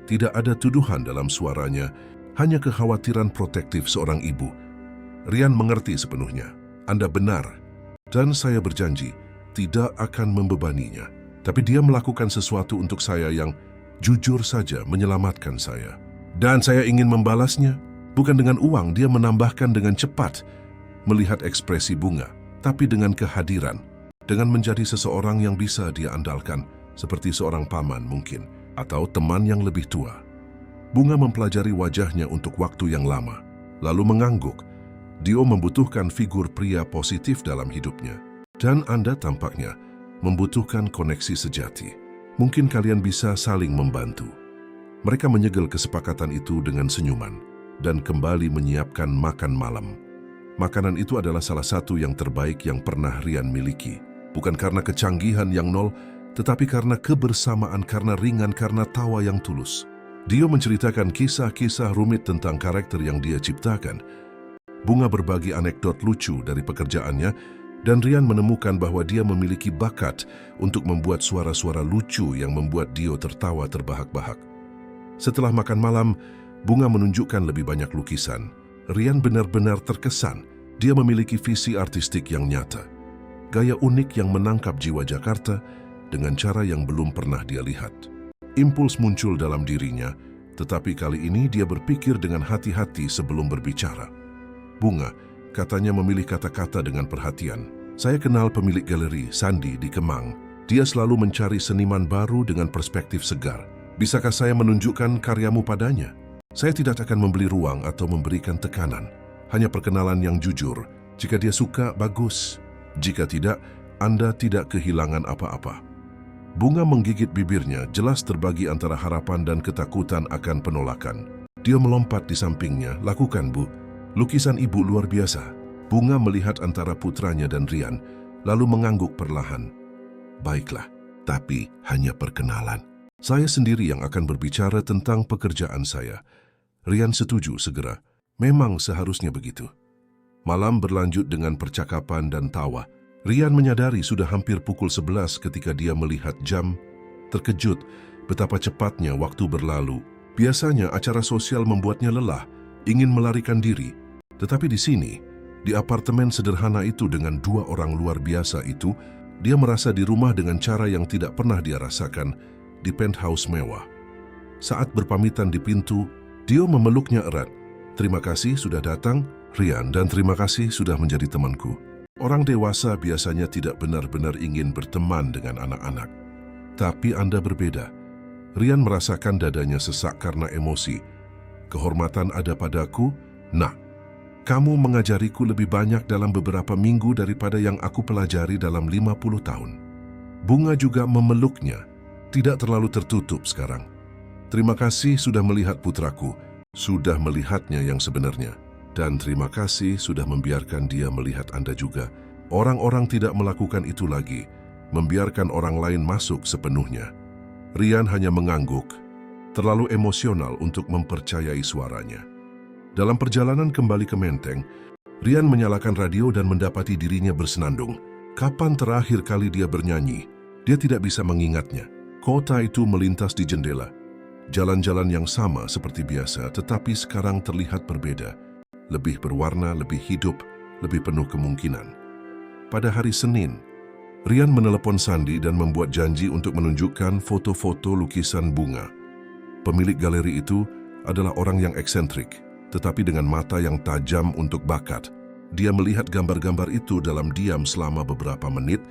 Tidak ada tuduhan dalam suaranya, hanya kekhawatiran protektif seorang ibu. Rian mengerti sepenuhnya. Anda benar. Dan saya berjanji, tidak akan membebaninya. Tapi dia melakukan sesuatu untuk saya yang jujur saja menyelamatkan saya. Dan saya ingin membalasnya, bukan dengan uang, dia menambahkan dengan cepat, melihat ekspresi Bunga, tapi dengan kehadiran, dengan menjadi seseorang yang bisa dia andalkan, seperti seorang paman mungkin, atau teman yang lebih tua. Bunga mempelajari wajahnya untuk waktu yang lama, lalu mengangguk. Dio membutuhkan figur pria positif dalam hidupnya. Dan Anda tampaknya membutuhkan koneksi sejati. Mungkin kalian bisa saling membantu. Mereka menyegel kesepakatan itu dengan senyuman dan kembali menyiapkan makan malam. Makanan itu adalah salah satu yang terbaik yang pernah Rian miliki. Bukan karena kecanggihan yang nol, tetapi karena kebersamaan, karena ringan, karena tawa yang tulus. Dio menceritakan kisah-kisah rumit tentang karakter yang dia ciptakan. Bunga berbagi anekdot lucu dari pekerjaannya, dan Rian menemukan bahwa dia memiliki bakat untuk membuat suara-suara lucu yang membuat Dio tertawa terbahak-bahak. Setelah makan malam, Bunga menunjukkan lebih banyak lukisan. Rian benar-benar terkesan. Dia memiliki visi artistik yang nyata. Gaya unik yang menangkap jiwa Jakarta dengan cara yang belum pernah dia lihat. Impuls muncul dalam dirinya, tetapi kali ini dia berpikir dengan hati-hati sebelum berbicara. Bunga, katanya memilih kata-kata dengan perhatian. Saya kenal pemilik galeri, Sandi, di Kemang. Dia selalu mencari seniman baru dengan perspektif segar. Bisakah saya menunjukkan karyamu padanya? Saya tidak akan membeli ruang atau memberikan tekanan. Hanya perkenalan yang jujur. Jika dia suka, bagus. Jika tidak, Anda tidak kehilangan apa-apa. Bunga menggigit bibirnya, jelas terbagi antara harapan dan ketakutan akan penolakan. Dia melompat di sampingnya. Lakukan, Bu. Lukisan ibu luar biasa. Bunga melihat antara putranya dan Rian, lalu mengangguk perlahan. Baiklah, tapi hanya perkenalan. Saya sendiri yang akan berbicara tentang pekerjaan saya. Rian setuju segera. Memang seharusnya begitu. Malam berlanjut dengan percakapan dan tawa. Rian menyadari sudah hampir pukul 11 ketika dia melihat jam. Terkejut betapa cepatnya waktu berlalu. Biasanya acara sosial membuatnya lelah, ingin melarikan diri. Tetapi di sini, di apartemen sederhana itu dengan 2 orang luar biasa itu, dia merasa di rumah dengan cara yang tidak pernah dia rasakan di penthouse mewah. Saat berpamitan di pintu, Dio memeluknya erat. Terima kasih sudah datang, Rian, dan terima kasih sudah menjadi temanku. Orang dewasa biasanya tidak benar-benar ingin berteman dengan anak-anak. Tapi Anda berbeda. Rian merasakan dadanya sesak karena emosi. Kehormatan ada padaku, nak. Kamu mengajariku lebih banyak dalam beberapa minggu daripada yang aku pelajari dalam 50 tahun. Bunga juga memeluknya, tidak terlalu tertutup sekarang. Terima kasih sudah melihat putraku, sudah melihatnya yang sebenarnya. Dan terima kasih sudah membiarkan dia melihat Anda juga. Orang-orang tidak melakukan itu lagi, membiarkan orang lain masuk sepenuhnya. Rian hanya mengangguk, terlalu emosional untuk mempercayai suaranya. Dalam perjalanan kembali ke Menteng, Rian menyalakan radio dan mendapati dirinya bersenandung. Kapan terakhir kali dia bernyanyi? Dia tidak bisa mengingatnya. Kota itu melintas di jendela. Jalan-jalan yang sama seperti biasa, tetapi sekarang terlihat berbeda. Lebih berwarna, lebih hidup, lebih penuh kemungkinan. Pada hari Senin, Rian menelepon Sandi dan membuat janji untuk menunjukkan foto-foto lukisan Bunga. Pemilik galeri itu, adalah orang yang eksentrik, tetapi dengan mata yang tajam untuk bakat. Dia melihat gambar-gambar itu dalam diam selama beberapa menit,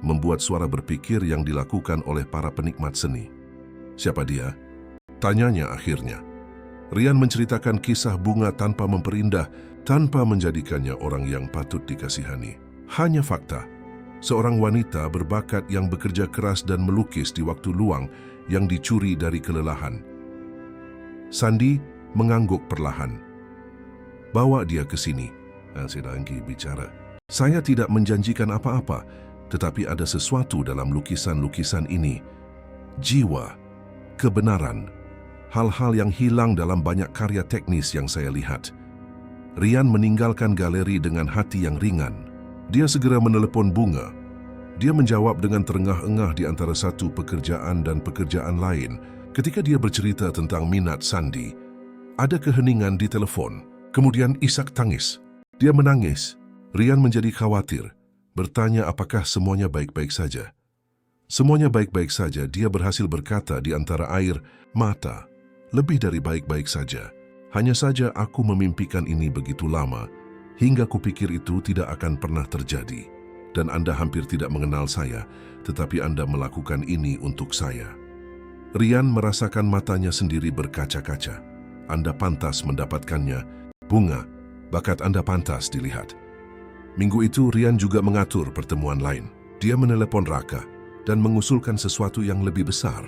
membuat suara berpikir yang dilakukan oleh para penikmat seni. Siapa dia? Tanyanya akhirnya. Rian menceritakan kisah bunga tanpa memperindah, tanpa menjadikannya orang yang patut dikasihani. Hanya fakta. Seorang wanita berbakat yang bekerja keras dan melukis di waktu luang yang dicuri dari kelelahan. Sandi mengangguk perlahan. Bawa dia ke sini. Sedangki bicara. Saya tidak menjanjikan apa-apa, tetapi ada sesuatu dalam lukisan-lukisan ini. Jiwa, kebenaran, hal-hal yang hilang dalam banyak karya teknis yang saya lihat. Rian meninggalkan galeri dengan hati yang ringan. Dia segera menelepon Bunga. Dia menjawab dengan terengah-engah di antara satu pekerjaan dan pekerjaan lain. Ketika dia bercerita tentang minat Sandi, ada keheningan di telepon. Kemudian isak tangis. Dia menangis. Rian menjadi khawatir, bertanya apakah semuanya baik-baik saja. Semuanya baik-baik saja, dia berhasil berkata di antara air mata. Lebih dari baik-baik saja. Hanya saja aku memimpikan ini begitu lama, hingga kupikir itu tidak akan pernah terjadi. Dan Anda hampir tidak mengenal saya, tetapi Anda melakukan ini untuk saya. Rian merasakan matanya sendiri berkaca-kaca. Anda pantas mendapatkannya. Bunga, bakat Anda pantas dilihat. Minggu itu Rian juga mengatur pertemuan lain. Dia menelepon Raka dan mengusulkan sesuatu yang lebih besar.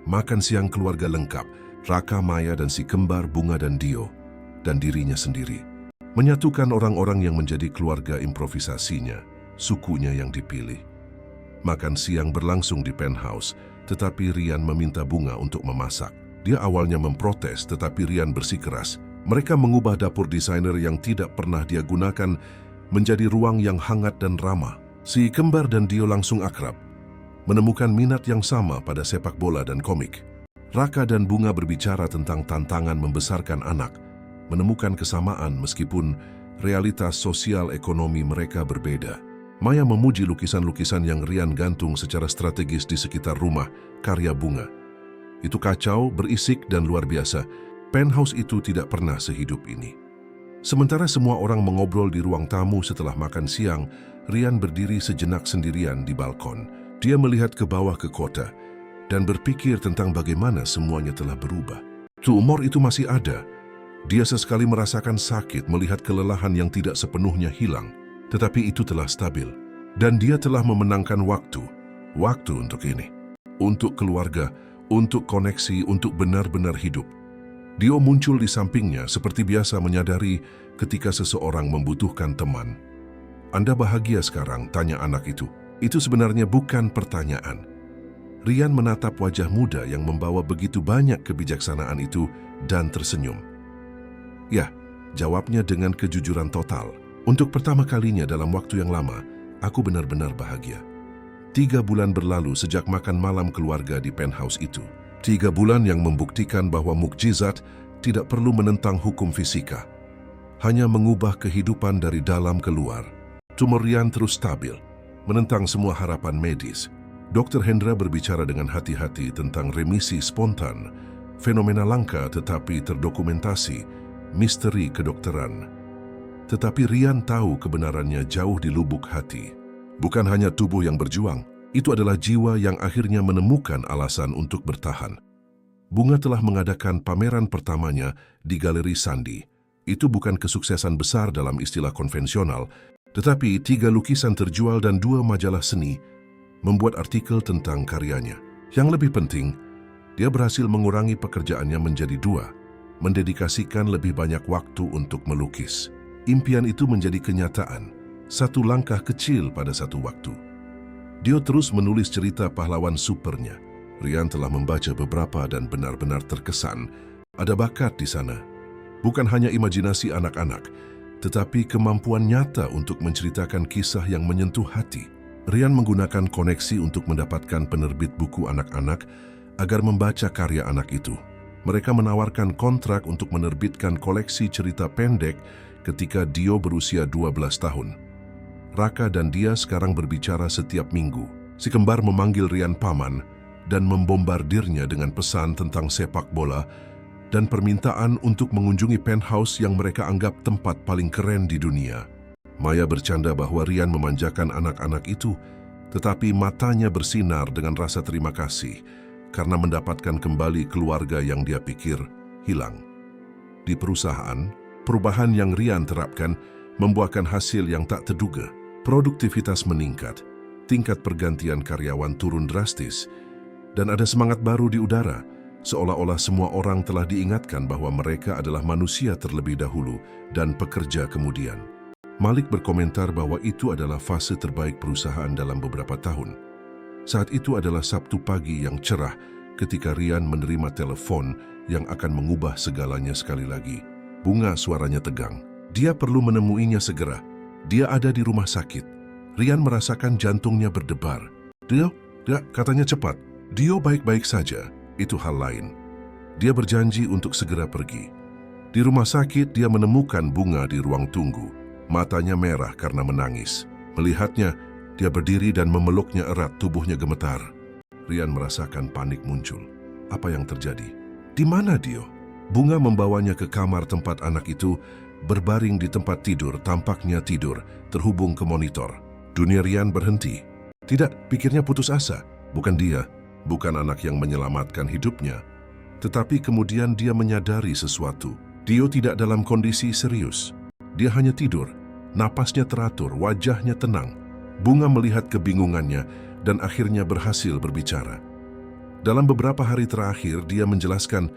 Makan siang keluarga lengkap, Raka, Maya dan si kembar Bunga dan Dio, dan dirinya sendiri. Menyatukan orang-orang yang menjadi keluarga improvisasinya, sukunya yang dipilih. Makan siang berlangsung di penthouse, tetapi Rian meminta Bunga untuk memasak. Dia awalnya memprotes, tetapi Rian bersikeras. Mereka mengubah dapur desainer yang tidak pernah dia gunakan menjadi ruang yang hangat dan ramah. Si kembar dan Dio langsung akrab, menemukan minat yang sama pada sepak bola dan komik. Raka dan Bunga berbicara tentang tantangan membesarkan anak, menemukan kesamaan meskipun realitas sosial ekonomi mereka berbeda. Maya memuji lukisan-lukisan yang Rian gantung secara strategis di sekitar rumah, karya Bunga. Itu kacau, berisik, dan luar biasa. Penthouse itu tidak pernah sehidup ini. Sementara semua orang mengobrol di ruang tamu setelah makan siang, Rian berdiri sejenak sendirian di balkon. Dia melihat ke bawah ke kota dan berpikir tentang bagaimana semuanya telah berubah. Tumor itu masih ada. Dia sesekali merasakan sakit melihat kelelahan yang tidak sepenuhnya hilang, tetapi itu telah stabil. Dan dia telah memenangkan waktu untuk ini, untuk keluarga, untuk koneksi, untuk benar-benar hidup. Dio muncul di sampingnya seperti biasa, menyadari ketika seseorang membutuhkan teman. Anda bahagia sekarang? Tanya anak itu. Itu sebenarnya bukan pertanyaan. Rian menatap wajah muda yang membawa begitu banyak kebijaksanaan itu dan tersenyum. Ya, jawabnya dengan kejujuran total. Untuk pertama kalinya dalam waktu yang lama, aku benar-benar bahagia. 3 bulan berlalu sejak makan malam keluarga di penthouse itu. 3 bulan yang membuktikan bahwa mukjizat tidak perlu menentang hukum fisika, hanya mengubah kehidupan dari dalam keluar. Tumor Rian terus stabil, menentang semua harapan medis. Dr. Hendra berbicara dengan hati-hati tentang remisi spontan, fenomena langka tetapi terdokumentasi, misteri kedokteran. Tetapi Rian tahu kebenarannya jauh di lubuk hati. Bukan hanya tubuh yang berjuang, itu adalah jiwa yang akhirnya menemukan alasan untuk bertahan. Bunga telah mengadakan pameran pertamanya di Galeri Sandi. Itu bukan kesuksesan besar dalam istilah konvensional, tetapi 3 lukisan terjual dan 2 majalah seni membuat artikel tentang karyanya. Yang lebih penting, dia berhasil mengurangi pekerjaannya menjadi 2, mendedikasikan lebih banyak waktu untuk melukis. Impian itu menjadi kenyataan, satu langkah kecil pada satu waktu. Dio terus menulis cerita pahlawan supernya. Rian telah membaca beberapa dan benar-benar terkesan. Ada bakat di sana. Bukan hanya imajinasi anak-anak, tetapi kemampuan nyata untuk menceritakan kisah yang menyentuh hati. Rian menggunakan koneksi untuk mendapatkan penerbit buku anak-anak agar membaca karya anak itu. Mereka menawarkan kontrak untuk menerbitkan koleksi cerita pendek ketika Dio berusia 12 tahun. Raka dan dia sekarang berbicara setiap minggu. Si kembar memanggil Rian paman dan membombardirnya dengan pesan tentang sepak bola dan permintaan untuk mengunjungi penthouse yang mereka anggap tempat paling keren di dunia. Maya bercanda bahwa Rian memanjakan anak-anak itu, tetapi matanya bersinar dengan rasa terima kasih karena mendapatkan kembali keluarga yang dia pikir hilang. Di perusahaan, perubahan yang Rian terapkan membuahkan hasil yang tak terduga. Produktivitas meningkat, tingkat pergantian karyawan turun drastis, dan ada semangat baru di udara, seolah-olah semua orang telah diingatkan bahwa mereka adalah manusia terlebih dahulu dan pekerja kemudian. Malik berkomentar bahwa itu adalah fase terbaik perusahaan dalam beberapa tahun. Saat itu adalah Sabtu pagi yang cerah ketika Rian menerima telepon yang akan mengubah segalanya sekali lagi. Bunga suaranya tegang. Dia perlu menemuinya segera. Dia ada di rumah sakit. Rian merasakan jantungnya berdebar. Dio, katanya cepat. Dio baik-baik saja. Itu hal lain. Dia berjanji untuk segera pergi. Di rumah sakit, dia menemukan Bunga di ruang tunggu. Matanya merah karena menangis. Melihatnya, dia berdiri dan memeluknya erat, tubuhnya gemetar. Rian merasakan panik muncul. Apa yang terjadi? Di mana Dio? Bunga membawanya ke kamar tempat anak itu berbaring di tempat tidur, tampaknya tidur, terhubung ke monitor. Dunia Rian berhenti. Tidak, pikirnya putus asa. Bukan dia, bukan anak yang menyelamatkan hidupnya. Tetapi kemudian dia menyadari sesuatu. Dio tidak dalam kondisi serius. Dia hanya tidur. Napasnya teratur, wajahnya tenang. Bunga melihat kebingungannya dan akhirnya berhasil berbicara. Dalam beberapa hari terakhir, dia menjelaskan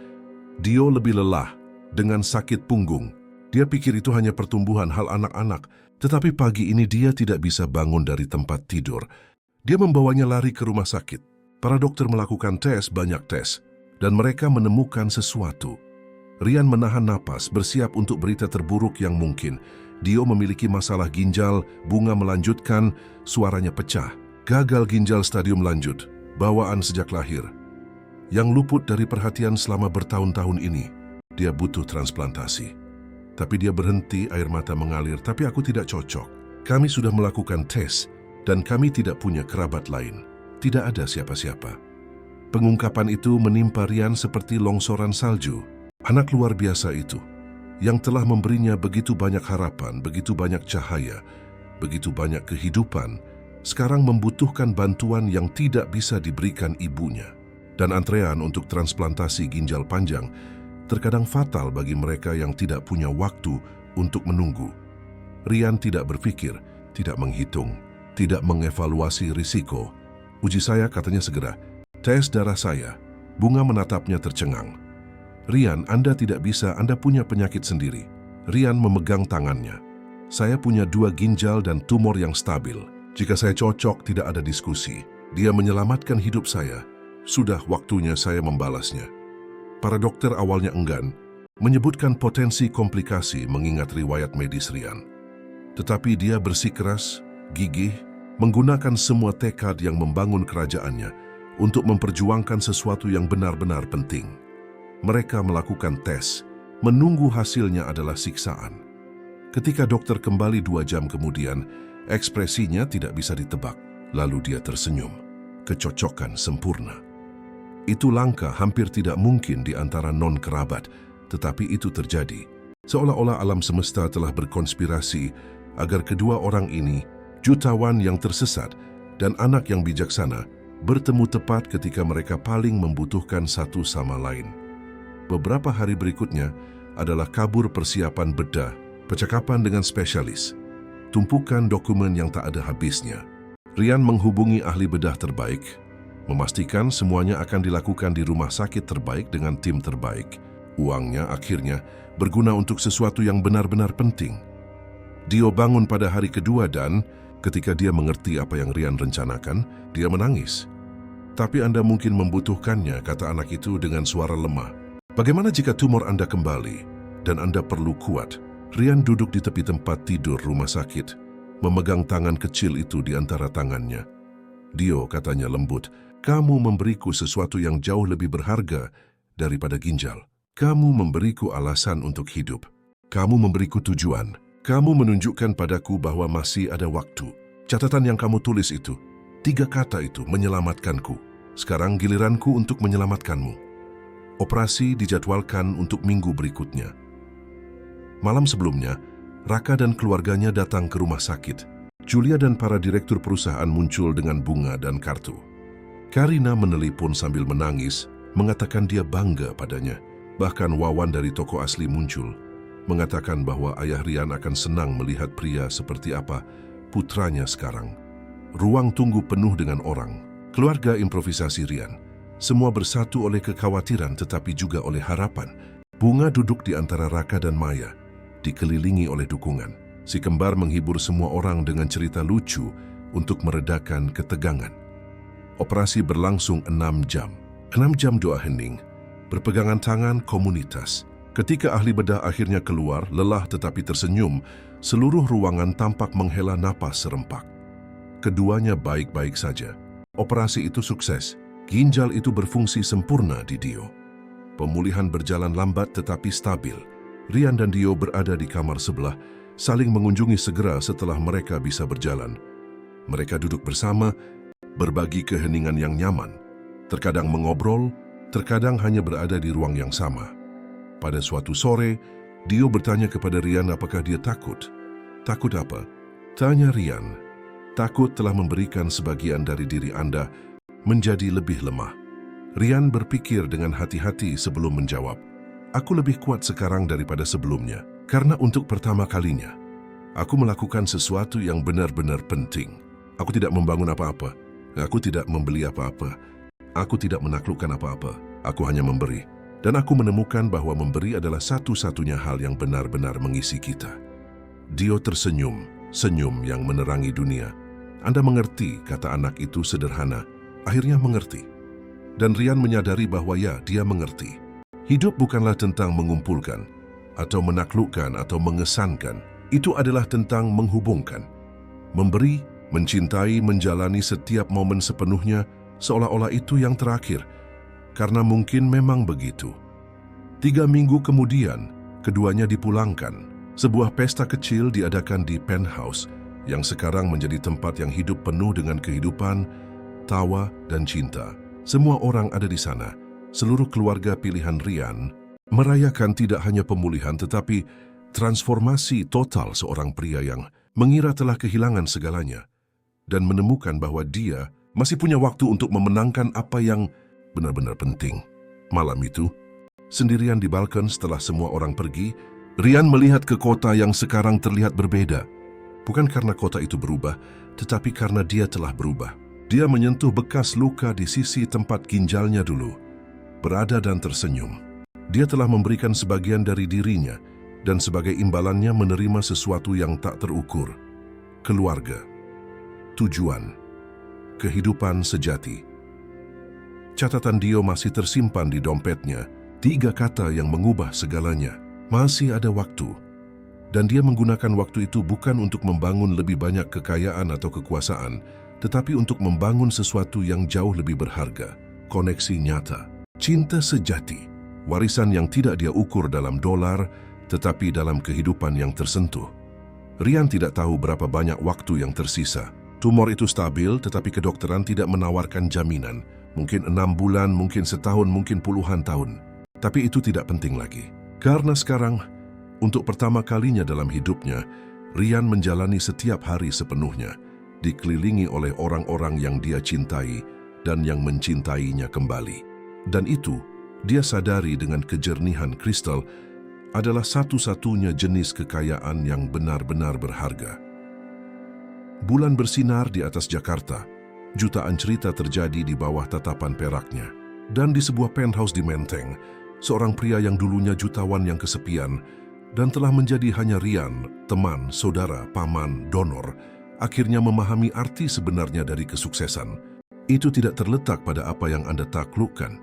Dio lebih lelah dengan sakit punggung. Dia pikir itu hanya pertumbuhan hal anak-anak, tetapi pagi ini dia tidak bisa bangun dari tempat tidur. Dia membawanya lari ke rumah sakit. Para dokter melakukan tes, banyak tes, dan mereka menemukan sesuatu. Rian menahan napas, bersiap untuk berita terburuk yang mungkin. Dio memiliki masalah ginjal. Bunga melanjutkan, suaranya pecah. Gagal ginjal stadium lanjut, bawaan sejak lahir. Yang luput dari perhatian selama bertahun-tahun ini. Dia butuh transplantasi. Tapi dia berhenti, air mata mengalir. Tapi aku tidak cocok. Kami sudah melakukan tes, dan kami tidak punya kerabat lain. Tidak ada siapa-siapa. Pengungkapan itu menimpa Rian seperti longsoran salju. Anak luar biasa itu, yang telah memberinya begitu banyak harapan, begitu banyak cahaya, begitu banyak kehidupan, sekarang membutuhkan bantuan yang tidak bisa diberikan ibunya. Dan antrean untuk transplantasi ginjal panjang terkadang fatal bagi mereka yang tidak punya waktu untuk menunggu. Rian tidak berpikir, tidak menghitung, tidak mengevaluasi risiko. Uji saya, katanya segera. Tes darah saya. Bunga menatapnya tercengang. Rian, Anda tidak bisa, Anda punya penyakit sendiri. Rian memegang tangannya. Saya punya 2 ginjal dan tumor yang stabil. Jika saya cocok, tidak ada diskusi. Dia menyelamatkan hidup saya. Sudah waktunya saya membalasnya. Para dokter awalnya enggan, menyebutkan potensi komplikasi mengingat riwayat medis Rian. Tetapi dia bersikeras, gigih, menggunakan semua tekad yang membangun kerajaannya untuk memperjuangkan sesuatu yang benar-benar penting. Mereka melakukan tes, menunggu hasilnya adalah siksaan. Ketika dokter kembali 2 jam kemudian, ekspresinya tidak bisa ditebak. Lalu dia tersenyum. Kecocokan sempurna. Itu langka, hampir tidak mungkin di antara non-kerabat, tetapi itu terjadi. Seolah-olah alam semesta telah berkonspirasi agar kedua orang ini, jutawan yang tersesat dan anak yang bijaksana, bertemu tepat ketika mereka paling membutuhkan satu sama lain. Beberapa hari berikutnya adalah kabur persiapan bedah, percakapan dengan spesialis, tumpukan dokumen yang tak ada habisnya. Rian menghubungi ahli bedah terbaik, memastikan semuanya akan dilakukan di rumah sakit terbaik dengan tim terbaik. Uangnya akhirnya berguna untuk sesuatu yang benar-benar penting. Dio bangun pada hari kedua dan ketika dia mengerti apa yang Rian rencanakan, dia menangis. Tapi Anda mungkin membutuhkannya, kata anak itu dengan suara lemah. Bagaimana jika tumor Anda kembali dan Anda perlu kuat? Rian duduk di tepi tempat tidur rumah sakit, memegang tangan kecil itu di antara tangannya. Dio, katanya lembut, kamu memberiku sesuatu yang jauh lebih berharga daripada ginjal. Kamu memberiku alasan untuk hidup. Kamu memberiku tujuan. Kamu menunjukkan padaku bahwa masih ada waktu. Catatan yang kamu tulis itu, 3 kata itu menyelamatkanku. Sekarang giliranku untuk menyelamatkanmu. Operasi dijadwalkan untuk minggu berikutnya. Malam sebelumnya, Raka dan keluarganya datang ke rumah sakit. Julia dan para direktur perusahaan muncul dengan bunga dan kartu. Karina menelepon sambil menangis, mengatakan dia bangga padanya. Bahkan Wawan dari toko asli muncul, mengatakan bahwa ayah Rian akan senang melihat pria seperti apa putranya sekarang. Ruang tunggu penuh dengan orang. Keluarga improvisasi Rian. Semua bersatu oleh kekhawatiran tetapi juga oleh harapan. Bunga duduk di antara Raka dan Maya, dikelilingi oleh dukungan. Si kembar menghibur semua orang dengan cerita lucu untuk meredakan ketegangan. Operasi berlangsung 6 jam. 6 jam doa hening, berpegangan tangan komunitas. Ketika ahli bedah akhirnya keluar, lelah tetapi tersenyum, seluruh ruangan tampak menghela napas serempak. Keduanya baik-baik saja. Operasi itu sukses. Ginjal itu berfungsi sempurna di Dio. Pemulihan berjalan lambat tetapi stabil. Rian dan Dio berada di kamar sebelah, saling mengunjungi segera setelah mereka bisa berjalan. Mereka duduk bersama, berbagi keheningan yang nyaman. Terkadang mengobrol, terkadang hanya berada di ruang yang sama. Pada suatu sore, Dio bertanya kepada Rian apakah dia takut. Takut apa? Tanya Rian. Takut telah memberikan sebagian dari diri Anda menjadi lebih lemah. Rian berpikir dengan hati-hati sebelum menjawab. Aku lebih kuat sekarang daripada sebelumnya, karena untuk pertama kalinya, aku melakukan sesuatu yang benar-benar penting. Aku tidak membangun apa-apa, aku tidak membeli apa-apa, aku tidak menaklukkan apa-apa, aku hanya memberi. Dan aku menemukan bahwa memberi adalah satu-satunya hal yang benar-benar mengisi kita. Dio tersenyum, senyum yang menerangi dunia. Anda mengerti, kata anak itu sederhana. Akhirnya mengerti. Dan Rian menyadari bahwa ya, dia mengerti. Hidup bukanlah tentang mengumpulkan, atau menaklukkan, atau mengesankan. Itu adalah tentang menghubungkan. Memberi, mencintai, menjalani setiap momen sepenuhnya, seolah-olah itu yang terakhir. Karena mungkin memang begitu. 3 minggu kemudian, keduanya dipulangkan. Sebuah pesta kecil diadakan di penthouse, yang sekarang menjadi tempat yang hidup penuh dengan kehidupan, tawa, dan cinta. Semua orang ada di sana. Seluruh keluarga pilihan Rian merayakan tidak hanya pemulihan tetapi transformasi total seorang pria yang mengira telah kehilangan segalanya dan menemukan bahwa dia masih punya waktu untuk memenangkan apa yang benar-benar penting. Malam itu, sendirian di balkon setelah semua orang pergi, Rian melihat ke kota yang sekarang terlihat berbeda. Bukan karena kota itu berubah, tetapi karena dia telah berubah. Dia menyentuh bekas luka di sisi tempat ginjalnya dulu, berada dan tersenyum. Dia telah memberikan sebagian dari dirinya, dan sebagai imbalannya menerima sesuatu yang tak terukur. Keluarga, tujuan, kehidupan sejati. Catatan Dio masih tersimpan di dompetnya, 3 kata yang mengubah segalanya. Masih ada waktu. Dan dia menggunakan waktu itu bukan untuk membangun lebih banyak kekayaan atau kekuasaan, tetapi untuk membangun sesuatu yang jauh lebih berharga, koneksi nyata, cinta sejati, warisan yang tidak dia ukur dalam dolar, tetapi dalam kehidupan yang tersentuh. Rian tidak tahu berapa banyak waktu yang tersisa. Tumor itu stabil, tetapi kedokteran tidak menawarkan jaminan. Mungkin 6 bulan, mungkin setahun, mungkin puluhan tahun. Tapi itu tidak penting lagi. Karena sekarang, untuk pertama kalinya dalam hidupnya, Rian menjalani setiap hari sepenuhnya, dikelilingi oleh orang-orang yang dia cintai dan yang mencintainya kembali. Dan itu, dia sadari dengan kejernihan kristal, adalah satu-satunya jenis kekayaan yang benar-benar berharga. Bulan bersinar di atas Jakarta, jutaan cerita terjadi di bawah tatapan peraknya. Dan di sebuah penthouse di Menteng, seorang pria yang dulunya jutawan yang kesepian dan telah menjadi hanya Rian, teman, saudara, paman, donor, akhirnya memahami arti sebenarnya dari kesuksesan. Itu tidak terletak pada apa yang Anda taklukkan,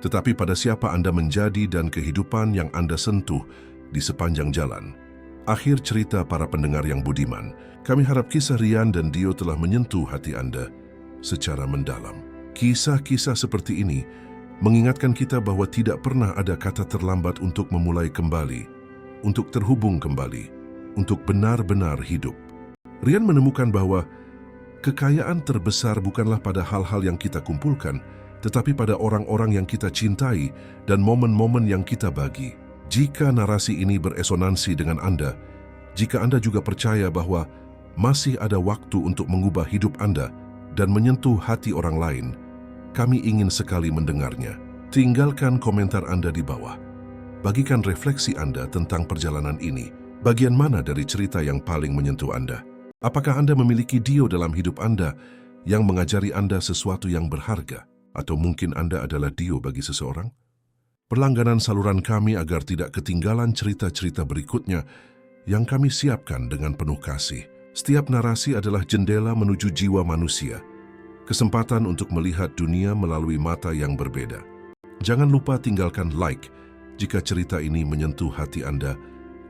tetapi pada siapa Anda menjadi dan kehidupan yang Anda sentuh di sepanjang jalan. Akhir cerita para pendengar yang budiman, kami harap kisah Rian dan Dio telah menyentuh hati Anda secara mendalam. Kisah-kisah seperti ini mengingatkan kita bahwa tidak pernah ada kata terlambat untuk memulai kembali, untuk terhubung kembali, untuk benar-benar hidup. Rian menemukan bahwa kekayaan terbesar bukanlah pada hal-hal yang kita kumpulkan, tetapi pada orang-orang yang kita cintai dan momen-momen yang kita bagi. Jika narasi ini beresonansi dengan Anda, jika Anda juga percaya bahwa masih ada waktu untuk mengubah hidup Anda dan menyentuh hati orang lain, kami ingin sekali mendengarnya. Tinggalkan komentar Anda di bawah. Bagikan refleksi Anda tentang perjalanan ini. Bagian mana dari cerita yang paling menyentuh Anda? Apakah Anda memiliki Dio dalam hidup Anda yang mengajari Anda sesuatu yang berharga? Atau mungkin Anda adalah Dio bagi seseorang? Berlangganan saluran kami agar tidak ketinggalan cerita-cerita berikutnya yang kami siapkan dengan penuh kasih. Setiap narasi adalah jendela menuju jiwa manusia, kesempatan untuk melihat dunia melalui mata yang berbeda. Jangan lupa tinggalkan like jika cerita ini menyentuh hati Anda,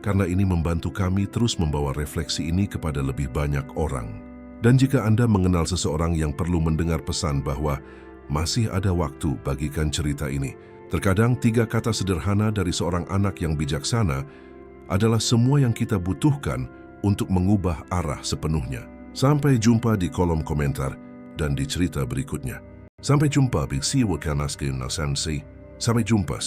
karena ini membantu kami terus membawa refleksi ini kepada lebih banyak orang. Dan jika Anda mengenal seseorang yang perlu mendengar pesan bahwa masih ada waktu, bagikan cerita ini. Terkadang 3 kata sederhana dari seorang anak yang bijaksana adalah semua yang kita butuhkan untuk mengubah arah sepenuhnya. Sampai jumpa di kolom komentar dan di cerita berikutnya. Sampai jumpa, Sampai jumpa.